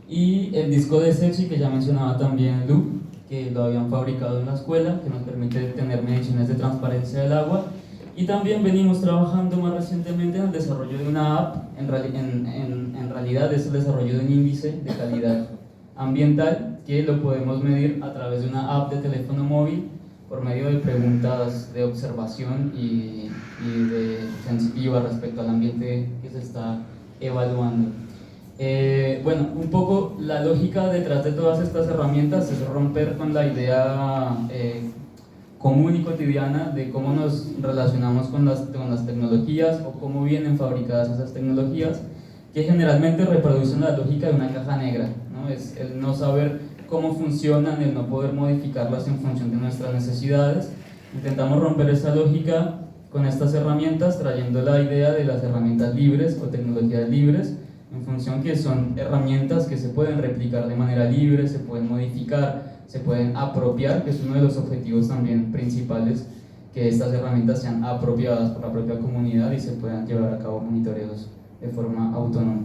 Y el disco de Secchi, que ya mencionaba también Lu, que lo habían fabricado en la escuela, que nos permite tener mediciones de transparencia del agua. Y también venimos trabajando más recientemente en el desarrollo de una app, en realidad es el desarrollo de un índice de calidad ambiental que lo podemos medir a través de una app de teléfono móvil por medio de preguntas de observación y de sensitiva respecto al ambiente que se está evaluando. Bueno, un poco la lógica detrás de todas estas herramientas es romper con la idea común y cotidiana de cómo nos relacionamos con las tecnologías o cómo vienen fabricadas esas tecnologías, que generalmente reproducen la lógica de una caja negra, ¿no? Es el no saber cómo funcionan, el no poder modificarlas en función de nuestras necesidades. Intentamos romper esa lógica con estas herramientas, trayendo la idea de las herramientas libres o tecnologías libres, en función que son herramientas que se pueden replicar de manera libre, se pueden modificar, se pueden apropiar, que es uno de los objetivos también principales, que estas herramientas sean apropiadas por la propia comunidad y se puedan llevar a cabo monitoreos de forma autónoma.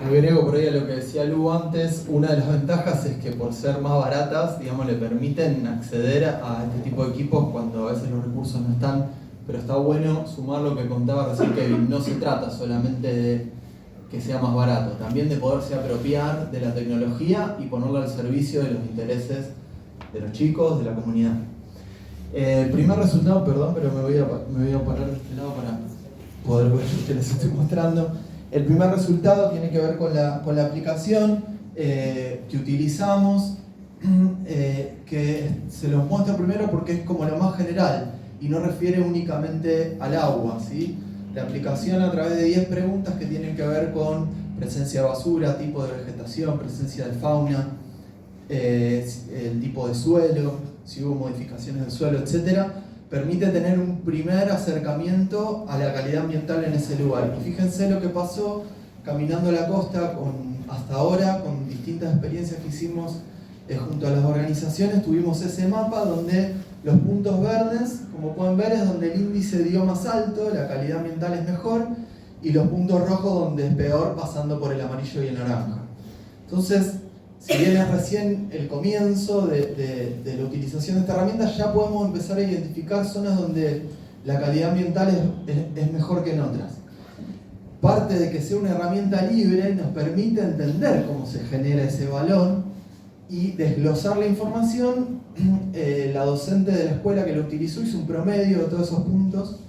Agrego por ahí a lo que decía Lu antes, una de las ventajas es que por ser más baratas, digamos, le permiten acceder a este tipo de equipos cuando a veces los recursos no están, pero está bueno sumar lo que contaba recién Kevin, no se trata solamente de que sea más barato, también de poderse apropiar de la tecnología y ponerla al servicio de los intereses de los chicos, de la comunidad. El primer resultado, perdón, pero me voy a parar de este lado para poder ver lo que les estoy mostrando. El primer resultado tiene que ver con la aplicación que utilizamos, que se los muestro primero porque es como lo más general y no refiere únicamente al agua, ¿sí? La aplicación a través de 10 preguntas que tienen que ver con presencia de basura, tipo de vegetación, presencia de fauna, el tipo de suelo, si hubo modificaciones del suelo, etc. Permite tener un primer acercamiento a la calidad ambiental en ese lugar. Y fíjense lo que pasó caminando la costa hasta ahora, con distintas experiencias que hicimos junto a las organizaciones. Tuvimos ese mapa donde los puntos verdes, como pueden ver, es donde el índice dio más alto, la calidad ambiental es mejor, y los puntos rojos donde es peor, pasando por el amarillo y el naranja. Entonces, si bien es recién el comienzo de la utilización de esta herramienta, ya podemos empezar a identificar zonas donde la calidad ambiental es mejor que en otras. Parte de que sea una herramienta libre nos permite entender cómo se genera ese valor y desglosar la información. La docente de la escuela que lo utilizó hizo un promedio de todos esos puntos,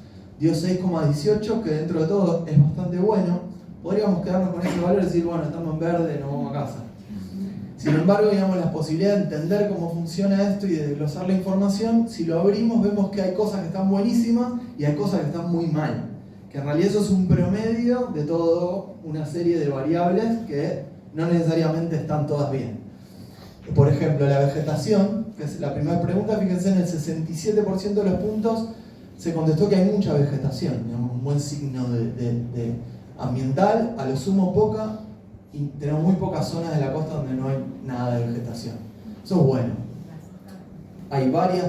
dio 6,18, que dentro de todo es bastante bueno. Podríamos quedarnos con ese valor y decir, bueno, estamos en verde, nos vamos a casa. Sin embargo, digamos, la posibilidad de entender cómo funciona esto y de desglosar la información, si lo abrimos vemos que hay cosas que están buenísimas y hay cosas que están muy mal. Que en realidad eso es un promedio de toda una serie de variables que no necesariamente están todas bien. Por ejemplo, la vegetación, que es la primera pregunta, fíjense, en el 67% de los puntos se contestó que hay mucha vegetación, digamos, un buen signo de ambiental, a lo sumo poca, y tenemos muy pocas zonas de la costa donde no hay nada de vegetación. Eso es bueno. Hay varias,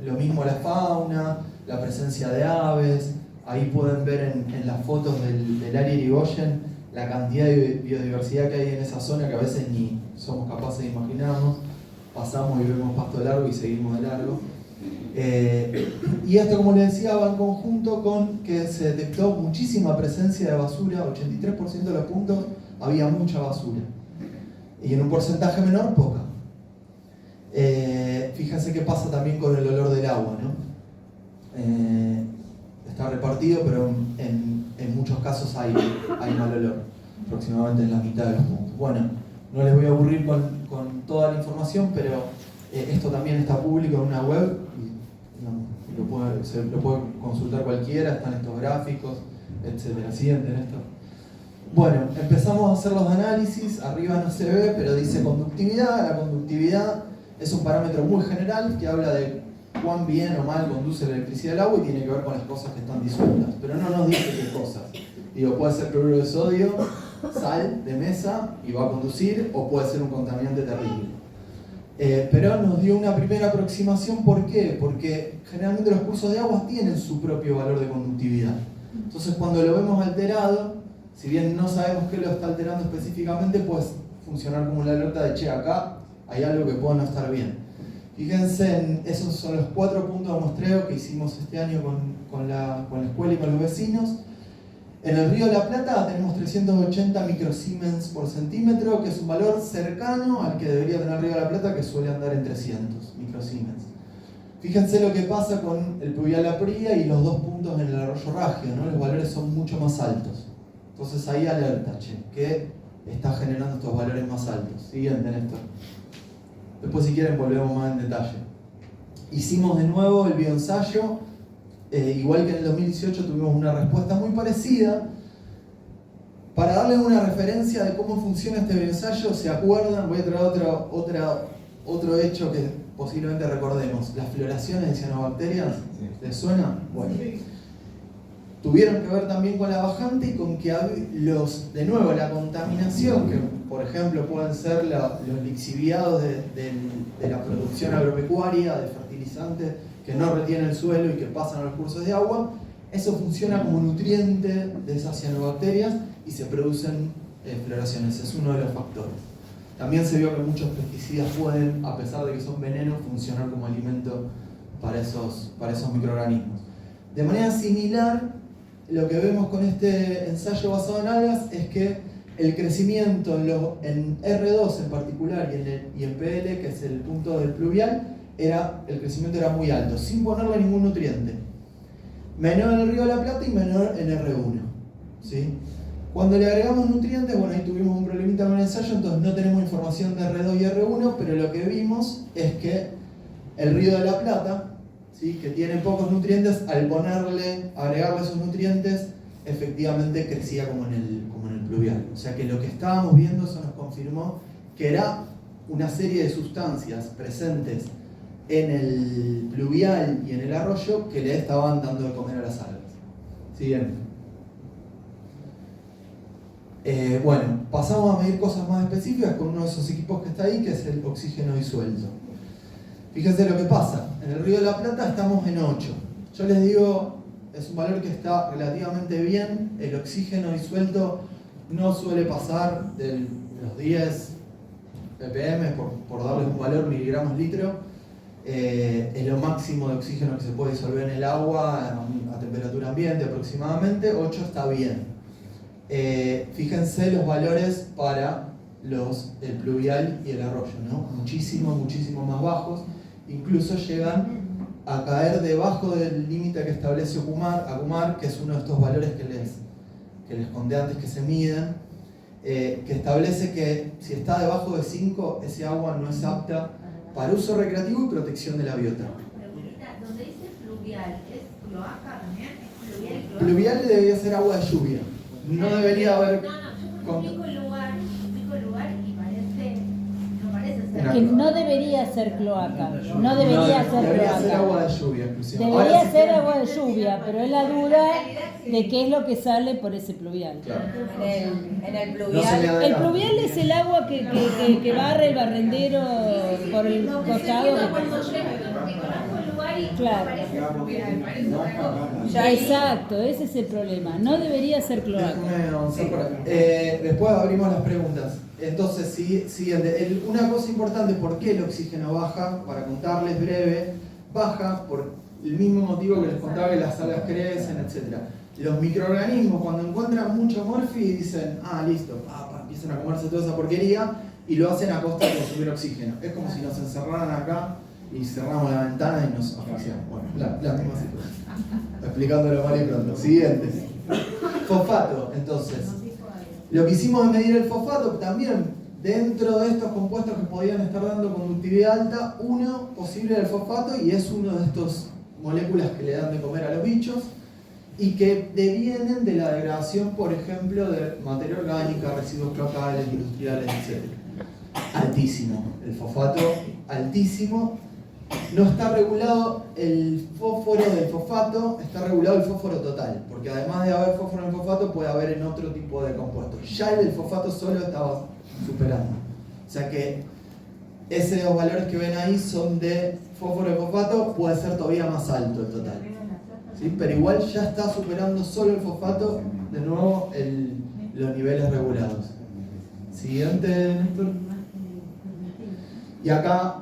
lo mismo la fauna, la presencia de aves. Ahí pueden ver en las fotos del área Irigoyen la cantidad de biodiversidad que hay en esa zona que a veces ni somos capaces de imaginarnos. Pasamos y vemos pasto largo y seguimos de largo. Y esto, como les decía, va en conjunto con que se detectó muchísima presencia de basura. 83% de los puntos había mucha basura. Y en un porcentaje menor, poca. Fíjense qué pasa también con el olor del agua, ¿no? Está repartido, pero en muchos casos hay mal olor, aproximadamente en la mitad de los puntos. Bueno, no les voy a aburrir con toda la información, pero esto también está público en una web y se lo puede consultar cualquiera, están estos gráficos, etc. Siguiente, Néstor. Bueno, empezamos a hacer los análisis, arriba no se ve, pero dice conductividad. La conductividad es un parámetro muy general que habla de cuán bien o mal conduce la electricidad del agua y tiene que ver con las cosas que están disueltas, pero no nos dice qué cosas. Digo, puede ser cloruro de sodio, sal de mesa y va a conducir, o puede ser un contaminante terrible. Pero nos dio una primera aproximación. ¿Por qué? Porque generalmente los cursos de agua tienen su propio valor de conductividad. Entonces, cuando lo vemos alterado, si bien no sabemos qué lo está alterando específicamente, puede funcionar como una alerta de, che, acá hay algo que puede no estar bien. Fíjense, esos son los 4 puntos de muestreo que hicimos este año con la escuela y con los vecinos. En el Río de la Plata tenemos 380 microsiemens por centímetro, que es un valor cercano al que debería tener el Río de la Plata, que suele andar en 300 microsiemens. Fíjense lo que pasa con el pluvial Apría y los 2 puntos en el arroyo Ragio, ¿no? Los valores son mucho más altos. Entonces ahí alerta, che, que está generando estos valores más altos. Siguiente, Néstor. Después, si quieren, volvemos más en detalle. Hicimos de nuevo el bioensayo. Igual que en el 2018 tuvimos una respuesta muy parecida. Para darles una referencia de cómo funciona este bioensayo, ¿se acuerdan? Voy a traer otro hecho que posiblemente recordemos. Las floraciones de cianobacterias. ¿Les suena? Bueno. Tuvieron que ver también con la bajante y con que de nuevo, la contaminación, que por ejemplo pueden ser los lixiviados de la producción agropecuaria, de fertilizantes que no retienen el suelo y que pasan a los cursos de agua, eso funciona como nutriente de esas cianobacterias y se producen floraciones. Es uno de los factores. También se vio que muchos pesticidas pueden, a pesar de que son venenos, funcionar como alimento para esos microorganismos. De manera similar, lo que vemos con este ensayo basado en algas es que el crecimiento en R2 en particular y en PL, que es el punto del pluvial, el crecimiento era muy alto, sin ponerle ningún nutriente. Menor en el Río de la Plata y menor en R1. ¿Sí? Cuando le agregamos nutrientes, bueno, ahí tuvimos un problemita con el ensayo, entonces no tenemos información de R2 y R1, pero lo que vimos es que el Río de la Plata, ¿sí?, que tiene pocos nutrientes, al agregarle esos nutrientes, efectivamente crecía como en el pluvial. O sea que lo que estábamos viendo, eso nos confirmó que era una serie de sustancias presentes en el pluvial y en el arroyo que le estaban dando de comer a las algas. Siguiente. Bueno, pasamos a medir cosas más específicas con uno de esos equipos que está ahí, que es el oxígeno disuelto. Fíjense lo que pasa. En el Río de la Plata estamos en 8. Yo les digo, es un valor que está relativamente bien. El oxígeno disuelto no suele pasar de los 10 ppm, por darles un valor, miligramos litro. Es lo máximo de oxígeno que se puede disolver en el agua a temperatura ambiente aproximadamente. 8 está bien. Fíjense los valores para el pluvial y el arroyo, ¿no? Muchísimo más bajos. Incluso llegan a caer debajo del límite que establece ACUMAR, que es uno de estos valores que les conté antes que se miden, que establece que si está debajo de 5, ese agua no es apta para uso recreativo y protección de la biota. Donde dice fluvial, ¿es cloaca también? ¿Fluvial y cloaca? Pluvial debería ser agua de lluvia. No debería haber... No, yo explico el lugar y no parece ser. Que no debería ser cloaca. No debería ser debería cloaca. ser agua de lluvia, exclusivamente. Debería ser agua de lluvia, pero es la duda de qué es lo que sale por ese pluvial. Claro. En el pluvial. El pluvial es el agua que barre el barrendero por el costado. Claro. Exacto, ese es el problema. No debería ser cloaca. Después abrimos las preguntas. Entonces, siguiente. Una cosa importante, ¿por qué el oxígeno baja? Para contarles breve, baja por el mismo motivo que les contaba, que las algas crecen, etc. Los microorganismos, cuando encuentran mucho morfi, dicen, listo, empiezan a comerse toda esa porquería y lo hacen a costa de consumir oxígeno. Es como si nos encerraran acá y cerramos la ventana y nos asfixiamos. Bueno, la misma situación. Explicándolo mal y pronto. Siguiente. Fosfato, entonces. Lo que hicimos es medir el fosfato, también dentro de estos compuestos que podían estar dando conductividad alta, uno posible era el fosfato, y es uno de estos moléculas que le dan de comer a los bichos y que devienen de la degradación, por ejemplo, de materia orgánica, residuos cloacales, industriales, etc. Altísimo. El fosfato, altísimo. No está regulado el fósforo del fosfato, está regulado el fósforo total, porque además de haber fósforo en el fosfato, puede haber en otro tipo de compuestos. Ya el del fosfato solo estaba superando. O sea que esos dos valores que ven ahí son de fósforo y fosfato, puede ser todavía más alto el total. ¿Sí? Pero igual ya está superando solo el fosfato, de nuevo, los niveles regulados. Siguiente, Néstor. Y acá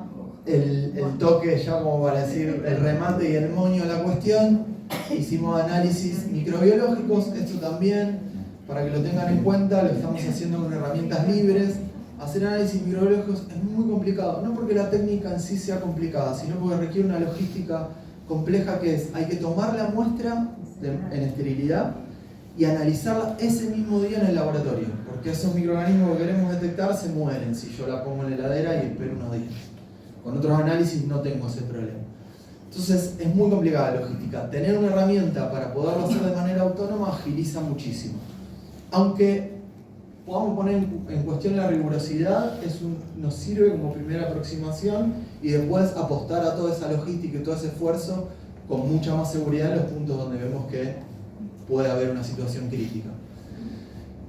el toque, ya como para decir el remate y el moño de la cuestión. Hicimos análisis microbiológicos, esto también, para que lo tengan en cuenta, lo estamos haciendo con herramientas libres. Hacer análisis microbiológicos es muy complicado, no porque la técnica en sí sea complicada, sino porque requiere una logística compleja, que es, hay que tomar la muestra en esterilidad y analizarla ese mismo día en el laboratorio, porque esos microorganismos que queremos detectar se mueren si yo la pongo en la heladera y espero unos días. Con otros análisis no tengo ese problema. Entonces es muy complicada la logística. Tener una herramienta para poderlo hacer de manera autónoma agiliza muchísimo. Aunque podamos poner en cuestión la rigurosidad, nos sirve como primera aproximación, y después apostar a toda esa logística y todo ese esfuerzo con mucha más seguridad en los puntos donde vemos que puede haber una situación crítica.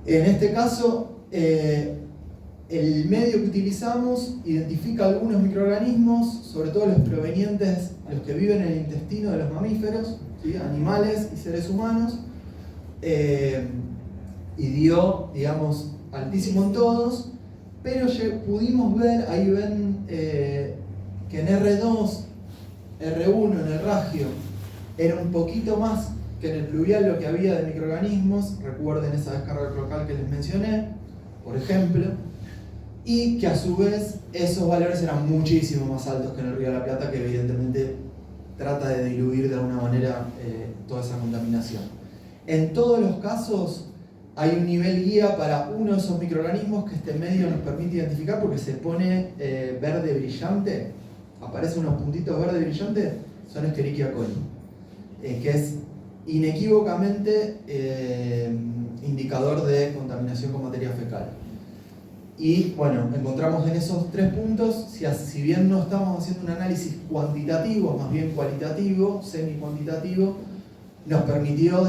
En este caso, el medio que utilizamos identifica algunos microorganismos, sobre todo los provenientes, los que viven en el intestino de los mamíferos, ¿sí? Animales y seres humanos, y dio, digamos, altísimo en todos, pero pudimos ver, ahí ven que en R2, R1, en el ragio, era un poquito más que en el pluvial lo que había de microorganismos. Recuerden esa descarga cloacal que les mencioné, por ejemplo. y que a su vez esos valores eran muchísimo más altos que en el Río de la Plata, que evidentemente trata de diluir de alguna manera toda esa contaminación. En todos los casos hay un nivel guía para uno de esos microorganismos que este medio nos permite identificar porque se pone verde brillante, aparecen unos puntitos verde brillantes, son Escherichia coli, que es inequívocamente indicador de contaminación con materia fecal. Y bueno, encontramos en esos 3 puntos, si bien no estamos haciendo un análisis cuantitativo, más bien cualitativo, semi-cuantitativo, nos permitió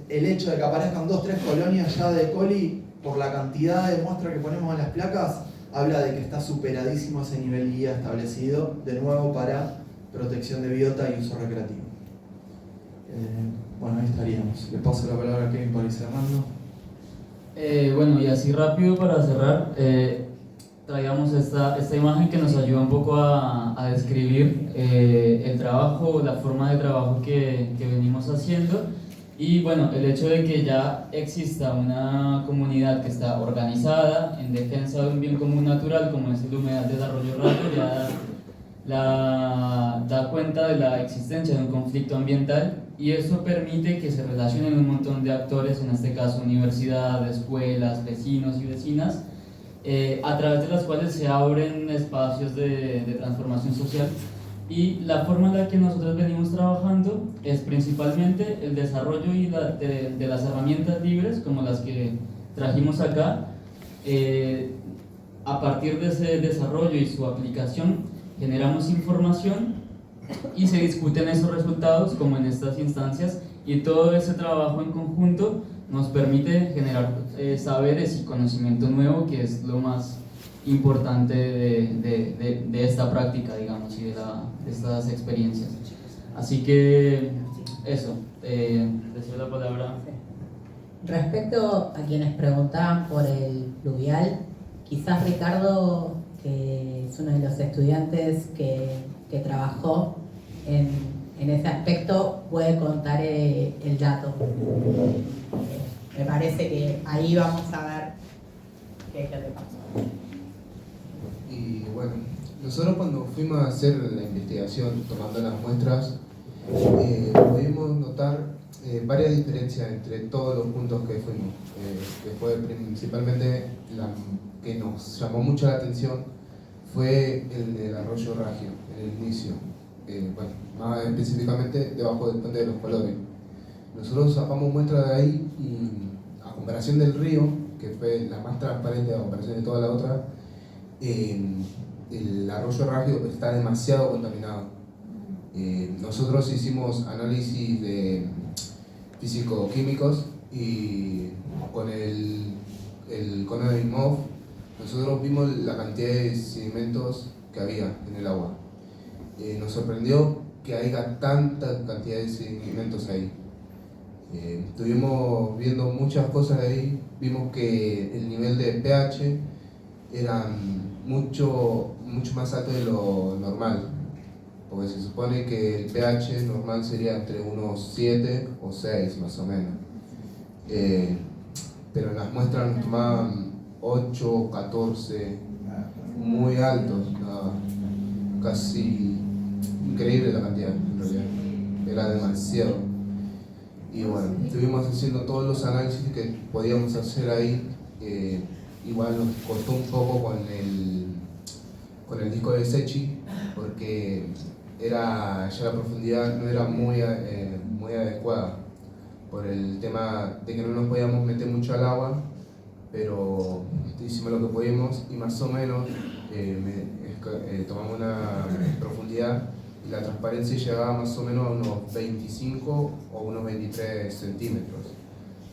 el hecho de que aparezcan 2 o 3 colonias ya de coli, por la cantidad de muestra que ponemos en las placas, habla de que está superadísimo ese nivel guía establecido, de nuevo para protección de biota y uso recreativo. Bueno, ahí estaríamos. Le paso la palabra a Kevin para ir cerrando. Bueno, y así rápido para cerrar, traigamos esta imagen que nos ayuda un poco a describir el trabajo, la forma de trabajo que venimos haciendo. Y bueno, el hecho de que ya exista una comunidad que está organizada en defensa de un bien común natural como es el humedal del Arroyo Rayo ya da cuenta de la existencia de un conflicto ambiental, y eso permite que se relacionen un montón de actores, en este caso universidad, escuelas, vecinos y vecinas, a través de las cuales se abren espacios de transformación social. Y la forma en la que nosotros venimos trabajando es principalmente el desarrollo de las herramientas libres, como las que trajimos acá. A partir de ese desarrollo y su aplicación, generamos información y se discuten esos resultados, como en estas instancias, y todo ese trabajo en conjunto nos permite generar saberes y conocimiento nuevo, que es lo más importante de esta práctica, digamos, y de estas experiencias. Así que eso, deseo la palabra. Respecto a quienes preguntaban por el pluvial, quizás Ricardo, que es uno de los estudiantes que trabajó en ese aspecto, puede contar el dato. Me parece que ahí vamos a ver qué es lo que pasó. Y bueno, nosotros cuando fuimos a hacer la investigación, tomando las muestras, pudimos notar varias diferencias entre todos los puntos que fuimos, que fue principalmente la que nos llamó mucho la atención fue el del Arroyo Raggio, en el inicio, bueno, más específicamente debajo del puente de los Colores. Nosotros sacamos muestras de ahí y a comparación del río, que fue la más transparente a comparación de toda la otra, el Arroyo Raggio está demasiado contaminado. Nosotros hicimos análisis de físico-químicos y con el cono de INMOF nosotros vimos la cantidad de sedimentos que había en el agua. Nos sorprendió que haya tanta cantidad de sedimentos ahí. Estuvimos viendo muchas cosas de ahí, vimos que el nivel de pH era mucho más alto de lo normal, porque se supone que el pH normal sería entre unos 7 o 6 más o menos, pero en las muestras nos tomaban 8, 14, muy altos, casi increíble la cantidad, en realidad, era demasiado. Y bueno, estuvimos haciendo todos los análisis que podíamos hacer ahí. Igual nos costó un poco con el disco de Secchi, porque ya la profundidad no era muy adecuada por el tema de que no nos podíamos meter mucho al agua, pero hicimos lo que pudimos y más o menos tomamos una profundidad y la transparencia llegaba más o menos a unos 25 o unos 23 centímetros,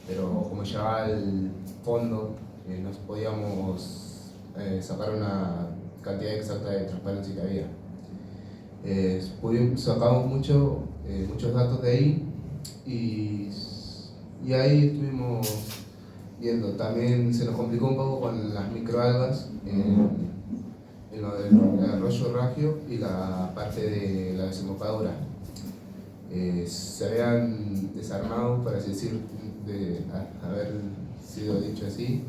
pero como llegaba al fondo nos podíamos sacar una cantidad exacta de transparencia que había. Sacamos muchos datos de ahí y ahí estuvimos viendo. También se nos complicó un poco con las microalgas en lo del Arroyo Raggio y la parte de la desembocadura. Se habían desarmado, por así decir, de haber sido dicho así,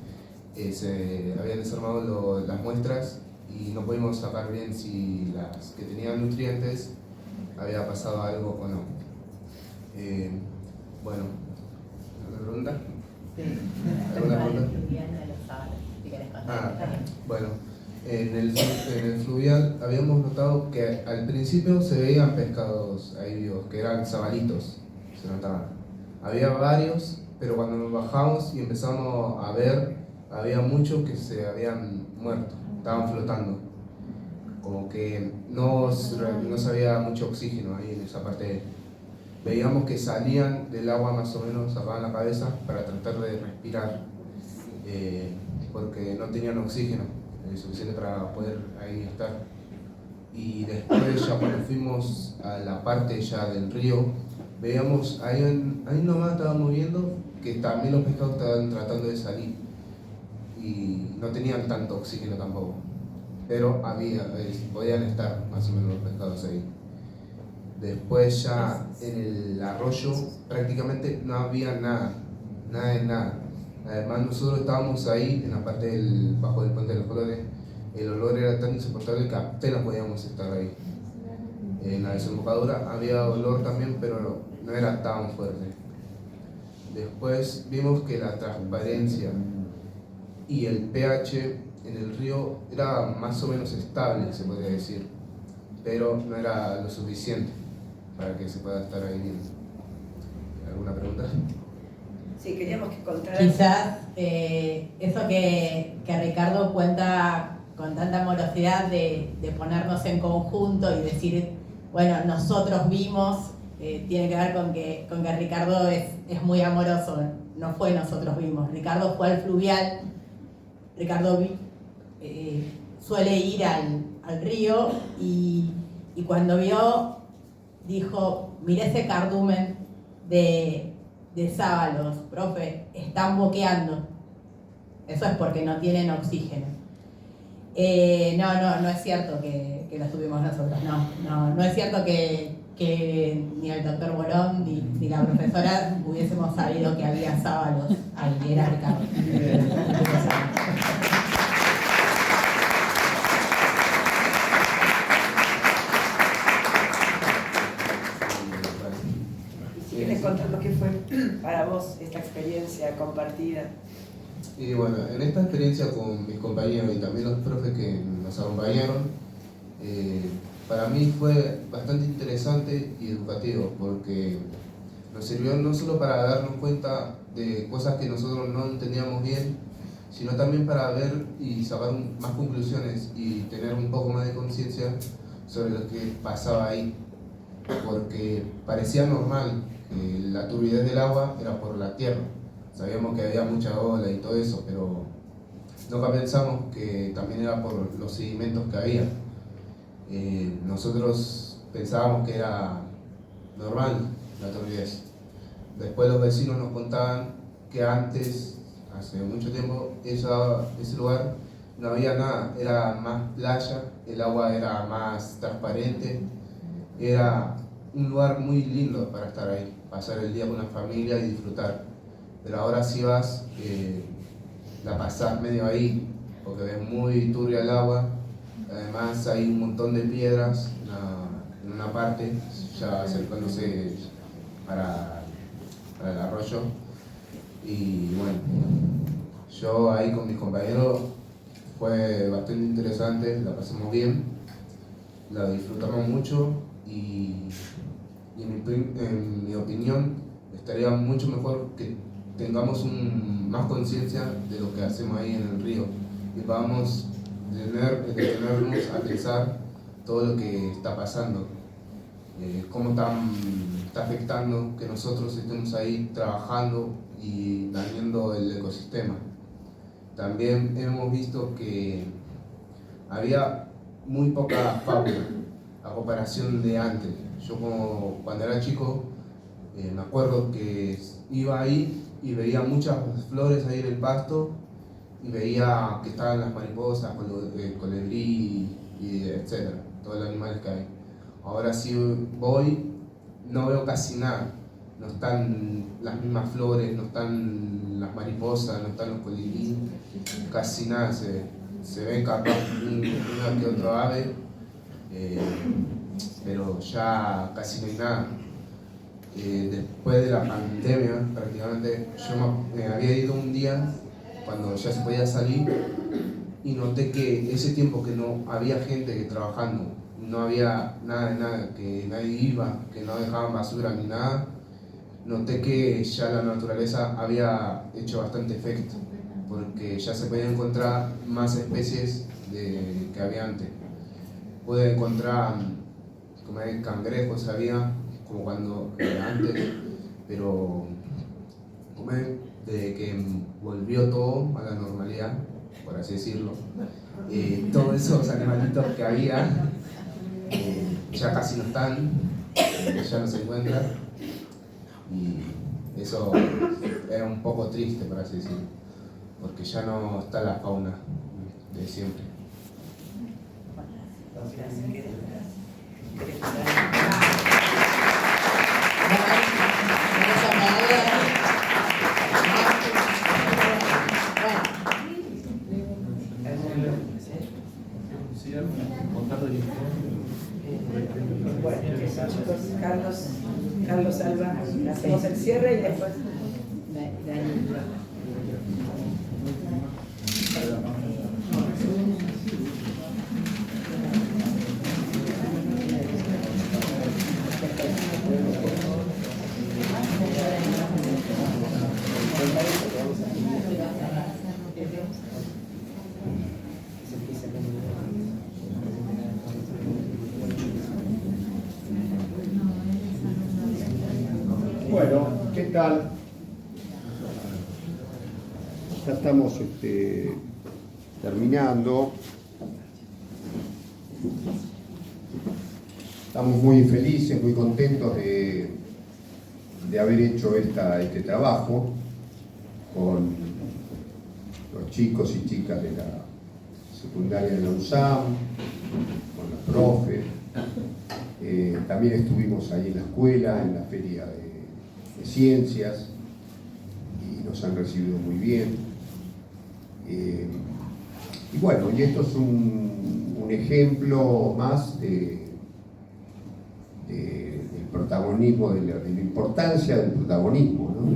se habían desarmado las muestras y no pudimos sacar bien si las que tenían nutrientes había pasado algo o no. Bueno, ¿alguna pregunta? ¿Alguna pregunta? Bueno, en el fluvial habíamos notado que al principio se veían pescados ahí vivos, que eran sabalitos, se notaban. Había varios, pero cuando nos bajamos y empezamos a ver, había muchos que se habían muerto, estaban flotando. Como que no se había mucho oxígeno ahí en esa parte. Veíamos que salían del agua más o menos, sacaban la cabeza para tratar de respirar, porque no tenían oxígeno suficiente para poder ahí estar. Y después ya cuando fuimos a la parte ya del río, veíamos ahí nomás estábamos viendo que también los pescados estaban tratando de salir y no tenían tanto oxígeno tampoco, pero podían estar más o menos los pescados ahí. Después ya en el arroyo prácticamente no había nada de nada. Además nosotros estábamos ahí en la parte bajo del puente de los Colores. El olor era tan insoportable que apenas podíamos estar ahí. En la desembocadura había olor también, pero no era tan fuerte. Después vimos que la transparencia y el pH en el río era más o menos estable, se podría decir, pero no era lo suficiente para que se pueda estar ahí bien. ¿Alguna pregunta? Sí, queríamos que contaras. Quizás eso que Ricardo cuenta con tanta amorosidad de ponernos en conjunto y decir, bueno, nosotros vimos, tiene que ver con que Ricardo es muy amoroso, no fue nosotros vimos, Ricardo fue al fluvial, Ricardo suele ir al río y cuando vio, dijo, miré ese cardumen de sábalos, profe, están boqueando. Eso es porque no tienen oxígeno. No es cierto que lo tuvimos nosotros, no es cierto que ni el doctor Borón ni la profesora hubiésemos sabido que había sábalos ahí, era Ricardo. Si quieres contar lo que fue para vos esta experiencia compartida. Y bueno, en esta experiencia con mis compañeros y también los profes que nos acompañaron, para mí fue bastante interesante y educativo porque nos sirvió no solo para darnos cuenta de cosas que nosotros no entendíamos bien, sino también para ver y sacar más conclusiones y tener un poco más de conciencia sobre lo que pasaba ahí, porque parecía normal que la turbidez del agua era por la tierra. Sabíamos que había mucha ola y todo eso, pero nunca pensamos que también era por los sedimentos que había. Nosotros pensábamos que era normal la turbidez. Después los vecinos nos contaban que antes, hace mucho tiempo, ese lugar no había nada, era más playa, el agua era más transparente, era un lugar muy lindo para estar ahí, pasar el día con la familia y disfrutar. Pero ahora si vas, la pasás medio ahí, porque ves muy turbia el agua. Además hay un montón de piedras en una parte, ya acercándose para el arroyo. Y bueno, yo ahí con mis compañeros fue bastante interesante, la pasamos bien, la disfrutamos mucho y en mi opinión estaría mucho mejor que tengamos más conciencia de lo que hacemos ahí en el río y podamos detenernos a pensar todo lo que está pasando, cómo está afectando que nosotros estemos ahí trabajando y dañando el ecosistema. También hemos visto que había muy poca fauna a comparación de antes. Yo cuando era chico me acuerdo que iba ahí y veía muchas flores ahí en el pasto y veía que estaban las mariposas, colibrí y etcétera, todos los animales que hay. Ahora si voy no veo casi nada, no están las mismas flores, no están las mariposas, no están los colibríes, casi nada, se ven capaz una que otra ave, pero ya casi no hay nada. Después de la pandemia, prácticamente, yo me había ido un día cuando ya se podía salir y noté que ese tiempo que no había gente trabajando, no había nada, que nadie iba, que no dejaban basura ni nada, noté que ya la naturaleza había hecho bastante efecto, porque ya se podían encontrar más especies que había antes. Pude encontrar como cangrejos, había como cuando antes, pero desde que volvió todo a la normalidad, por así decirlo, todos esos animalitos que había ya casi no están, ya no se encuentran, y eso era un poco triste, por así decirlo, porque ya no está la fauna de siempre. Bueno, chicos, Carlos Alba, hacemos el cierre y después. Bueno, ¿qué tal? Ya estamos terminando. Estamos muy felices, muy contentos de haber hecho este trabajo con los chicos y chicas de la secundaria de la UNSAM, con los profes. También estuvimos ahí en la escuela, en la feria de ciencias, y nos han recibido muy bien. Y bueno, y esto es un ejemplo más del protagonismo, de la importancia del protagonismo, ¿no?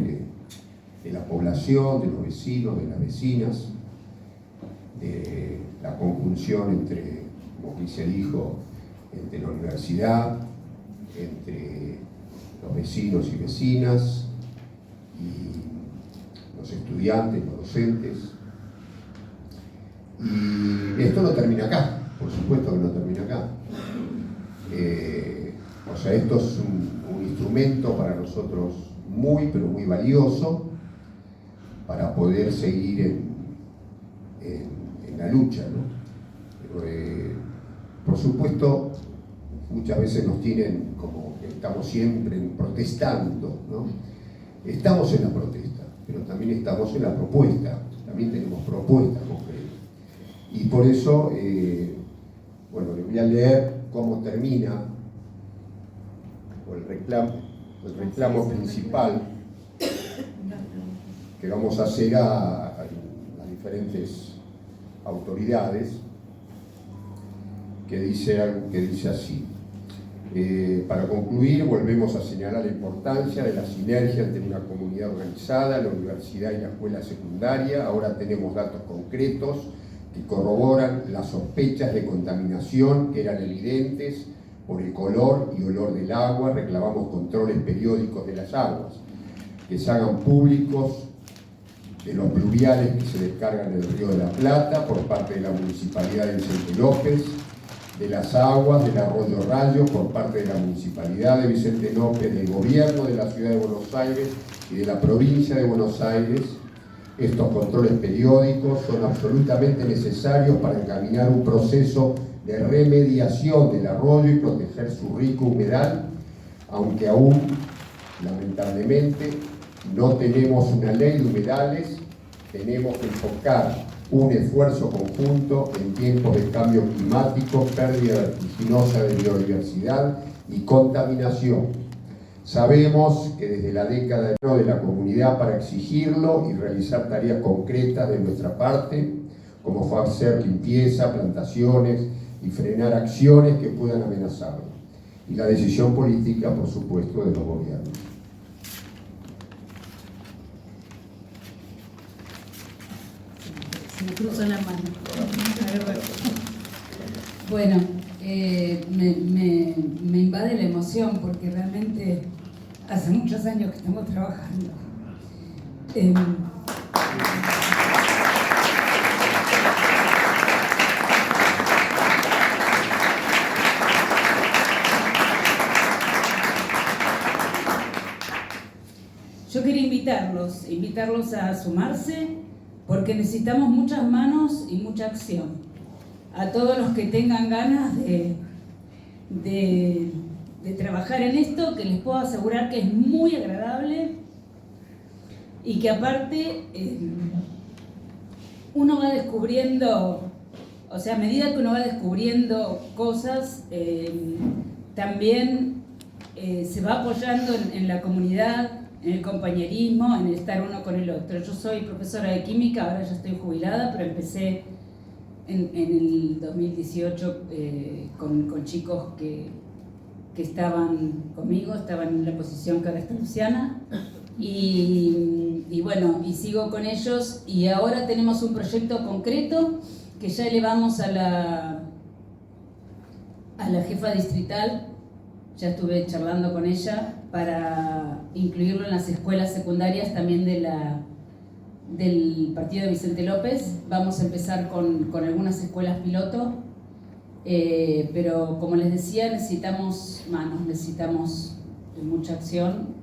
de la población, de los vecinos, de las vecinas, de la conjunción entre, como dice el hijo, entre la universidad, entre los vecinos y vecinas, y los estudiantes, los docentes. Y esto no termina acá, por supuesto que no termina acá. O sea, esto es un instrumento para nosotros muy, pero muy valioso para poder seguir en la lucha, ¿no? Pero, por supuesto, muchas veces nos tienen como que estamos siempre protestando, ¿no? Estamos en la protesta, pero también estamos en la propuesta, también tenemos propuestas concretas. Y por eso, bueno, les voy a leer cómo termina el reclamo principal que vamos a hacer a diferentes autoridades, que dice así. Para concluir, volvemos a señalar la importancia de la sinergia entre una comunidad organizada, la universidad y la escuela secundaria. Ahora tenemos datos concretos que corroboran las sospechas de contaminación que eran evidentes por el color y olor del agua. Reclamamos controles periódicos de las aguas, que se hagan públicos de los pluviales que se descargan en el Río de la Plata por parte de la Municipalidad de Vicente López, de las aguas del Arroyo Rayo por parte de la Municipalidad de Vicente López, del Gobierno de la Ciudad de Buenos Aires y de la Provincia de Buenos Aires. Estos controles periódicos son absolutamente necesarios para encaminar un proceso de remediación del arroyo y proteger su rico humedal, aunque aún, lamentablemente, no tenemos una ley de humedales. Tenemos que enfocar un esfuerzo conjunto en tiempos de cambio climático, pérdida vertiginosa de biodiversidad y contaminación. Sabemos que desde la década de la comunidad para exigirlo y realizar tareas concretas de nuestra parte, como fue hacer limpieza, plantaciones y frenar acciones que puedan amenazarlo. Y la decisión política, por supuesto, de los gobiernos. Se me cruzó la mano. Bueno, me invade la emoción porque realmente hace muchos años que estamos trabajando. Yo quería invitarlos a sumarse, porque necesitamos muchas manos y mucha acción. A todos los que tengan ganas de trabajar en esto, que les puedo asegurar que es muy agradable y que aparte uno va descubriendo, o sea, a medida que uno va descubriendo cosas, también se va apoyando en la comunidad, en el compañerismo, en el estar uno con el otro. Yo soy profesora de química, ahora ya estoy jubilada, pero empecé en el 2018 con chicos que estaban conmigo, estaban en la posición que ahora está Luciana, y bueno, y sigo con ellos, y ahora tenemos un proyecto concreto que ya elevamos a la jefa distrital. Ya estuve charlando con ella para incluirlo en las escuelas secundarias también del partido de Vicente López. Vamos a empezar con algunas escuelas piloto, pero como les decía, necesitamos manos, necesitamos mucha acción,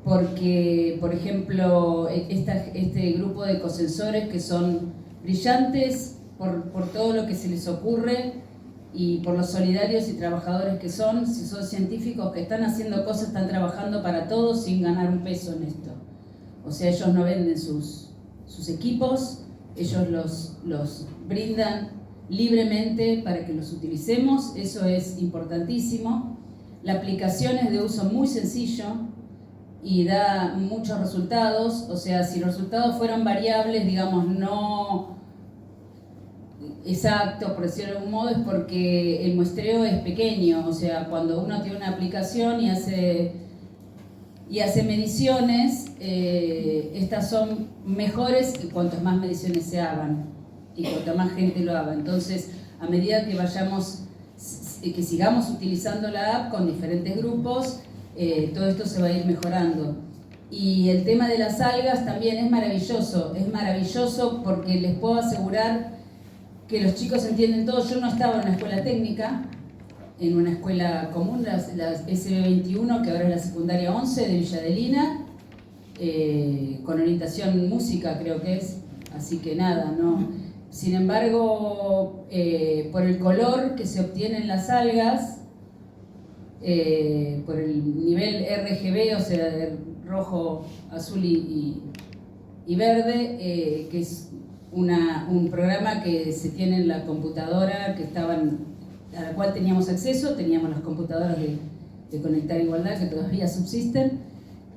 porque, por ejemplo, este grupo de ecosensores que son brillantes por todo lo que se les ocurre, y por los solidarios y trabajadores que son, si son científicos que están haciendo cosas, están trabajando para todos sin ganar un peso en esto. O sea, ellos no venden sus equipos, ellos los brindan libremente para que los utilicemos, eso es importantísimo. La aplicación es de uso muy sencillo y da muchos resultados, o sea, si los resultados fueran variables, digamos, no exacto, por decirlo de algún modo, es porque el muestreo es pequeño. O sea, cuando uno tiene una aplicación y hace mediciones, estas son mejores que cuantas más mediciones se hagan y cuanta más gente lo haga. Entonces, a medida que que sigamos utilizando la app con diferentes grupos, todo esto se va a ir mejorando. Y el tema de las algas también es maravilloso porque les puedo asegurar que los chicos entienden todo. Yo no estaba en una escuela técnica, en una escuela común, la SB21, que ahora es la secundaria 11 de Villa Adelina, con orientación música creo que es, así que nada, ¿no? Sin embargo, por el color que se obtiene en las algas, por el nivel RGB, o sea, de rojo, azul y verde, que es un programa que se tiene en la computadora, a la cual teníamos acceso, teníamos las computadoras de Conectar Igualdad, que todavía subsisten,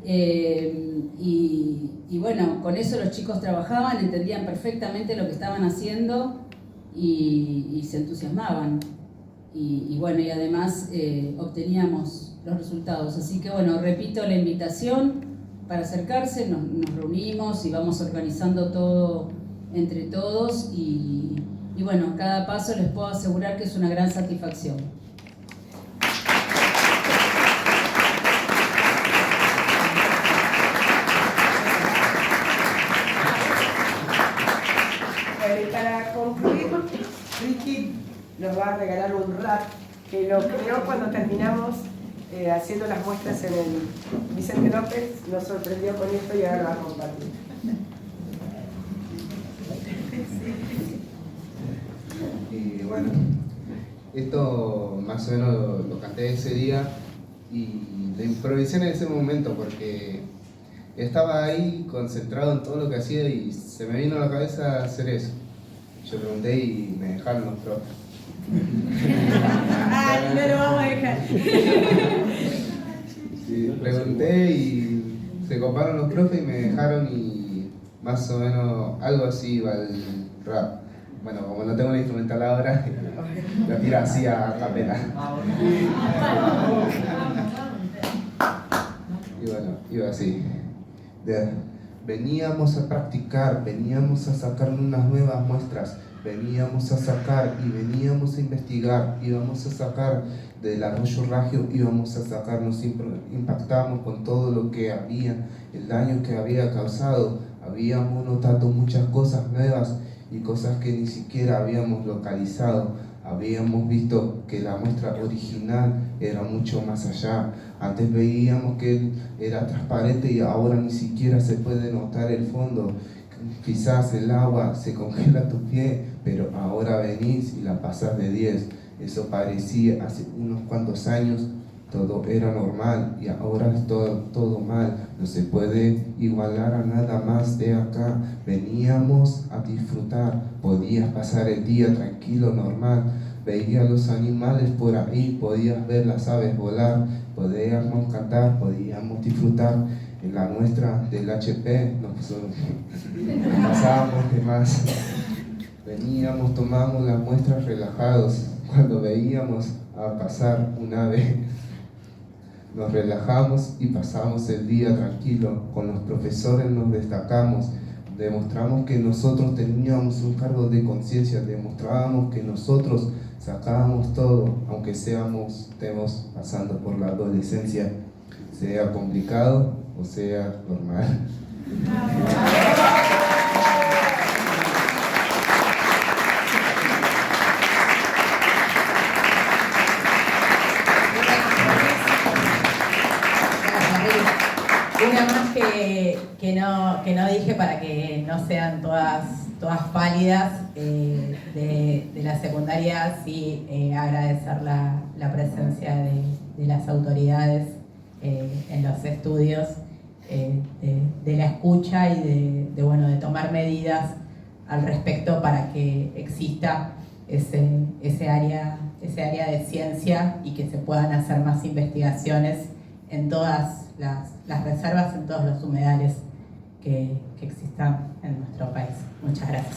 y bueno, con eso los chicos trabajaban, entendían perfectamente lo que estaban haciendo y se entusiasmaban, y bueno, y además obteníamos los resultados. Así que bueno, repito la invitación para acercarse, nos reunimos y vamos organizando todo entre todos, y bueno, cada paso les puedo asegurar que es una gran satisfacción. Y para concluir, Ricky nos va a regalar un rap que lo creó cuando terminamos haciendo las muestras en el Vicente López, nos sorprendió con esto y ahora lo va a compartir. Y bueno, esto más o menos lo canté ese día y lo improvisé en ese momento porque estaba ahí concentrado en todo lo que hacía y se me vino a la cabeza hacer eso. Yo pregunté y me dejaron los profes. Ah, no lo vamos a dejar. Sí, pregunté y se coparon los profes y me dejaron y más o menos algo así iba el rap. Bueno, como no tengo la instrumental ahora, lo tiro así a capela. Y bueno, iba así. Veníamos a practicar, veníamos a sacar unas nuevas muestras, veníamos a sacar y veníamos a investigar, íbamos a sacar del arroyo Ragio, íbamos a sacar, nos impactamos con todo lo que había, el daño que había causado, habíamos notado muchas cosas nuevas y cosas que ni siquiera habíamos localizado. Habíamos visto que la muestra original era mucho más allá. Antes veíamos que era transparente y ahora ni siquiera se puede notar el fondo. Quizás el agua se congela a tus pies, pero ahora venís y la pasás de 10. Eso parecía hace unos cuantos años, todo era normal y ahora es todo mal. No se puede igualar a nada más de acá. Veníamos a disfrutar, podías pasar el día tranquilo, normal. Veías los animales por ahí, podías ver las aves volar, podíamos cantar, podíamos disfrutar. En la muestra del HP nos pasábamos de más. Veníamos, tomamos las muestras relajados. Cuando veíamos a pasar un ave, nos relajamos y pasamos el día tranquilo. Con los profesores nos destacamos, demostramos que nosotros teníamos un cargo de conciencia, demostrábamos que nosotros sacábamos todo, aunque estemos pasando por la adolescencia, sea complicado o sea normal. Una más que no dije para que no sean todas pálidas, de la secundaria, sí agradecer la presencia de las autoridades en los estudios, de la escucha y de tomar medidas al respecto para que exista ese área de ciencia y que se puedan hacer más investigaciones en todas las reservas, en todos los humedales que existan en nuestro país. Muchas gracias.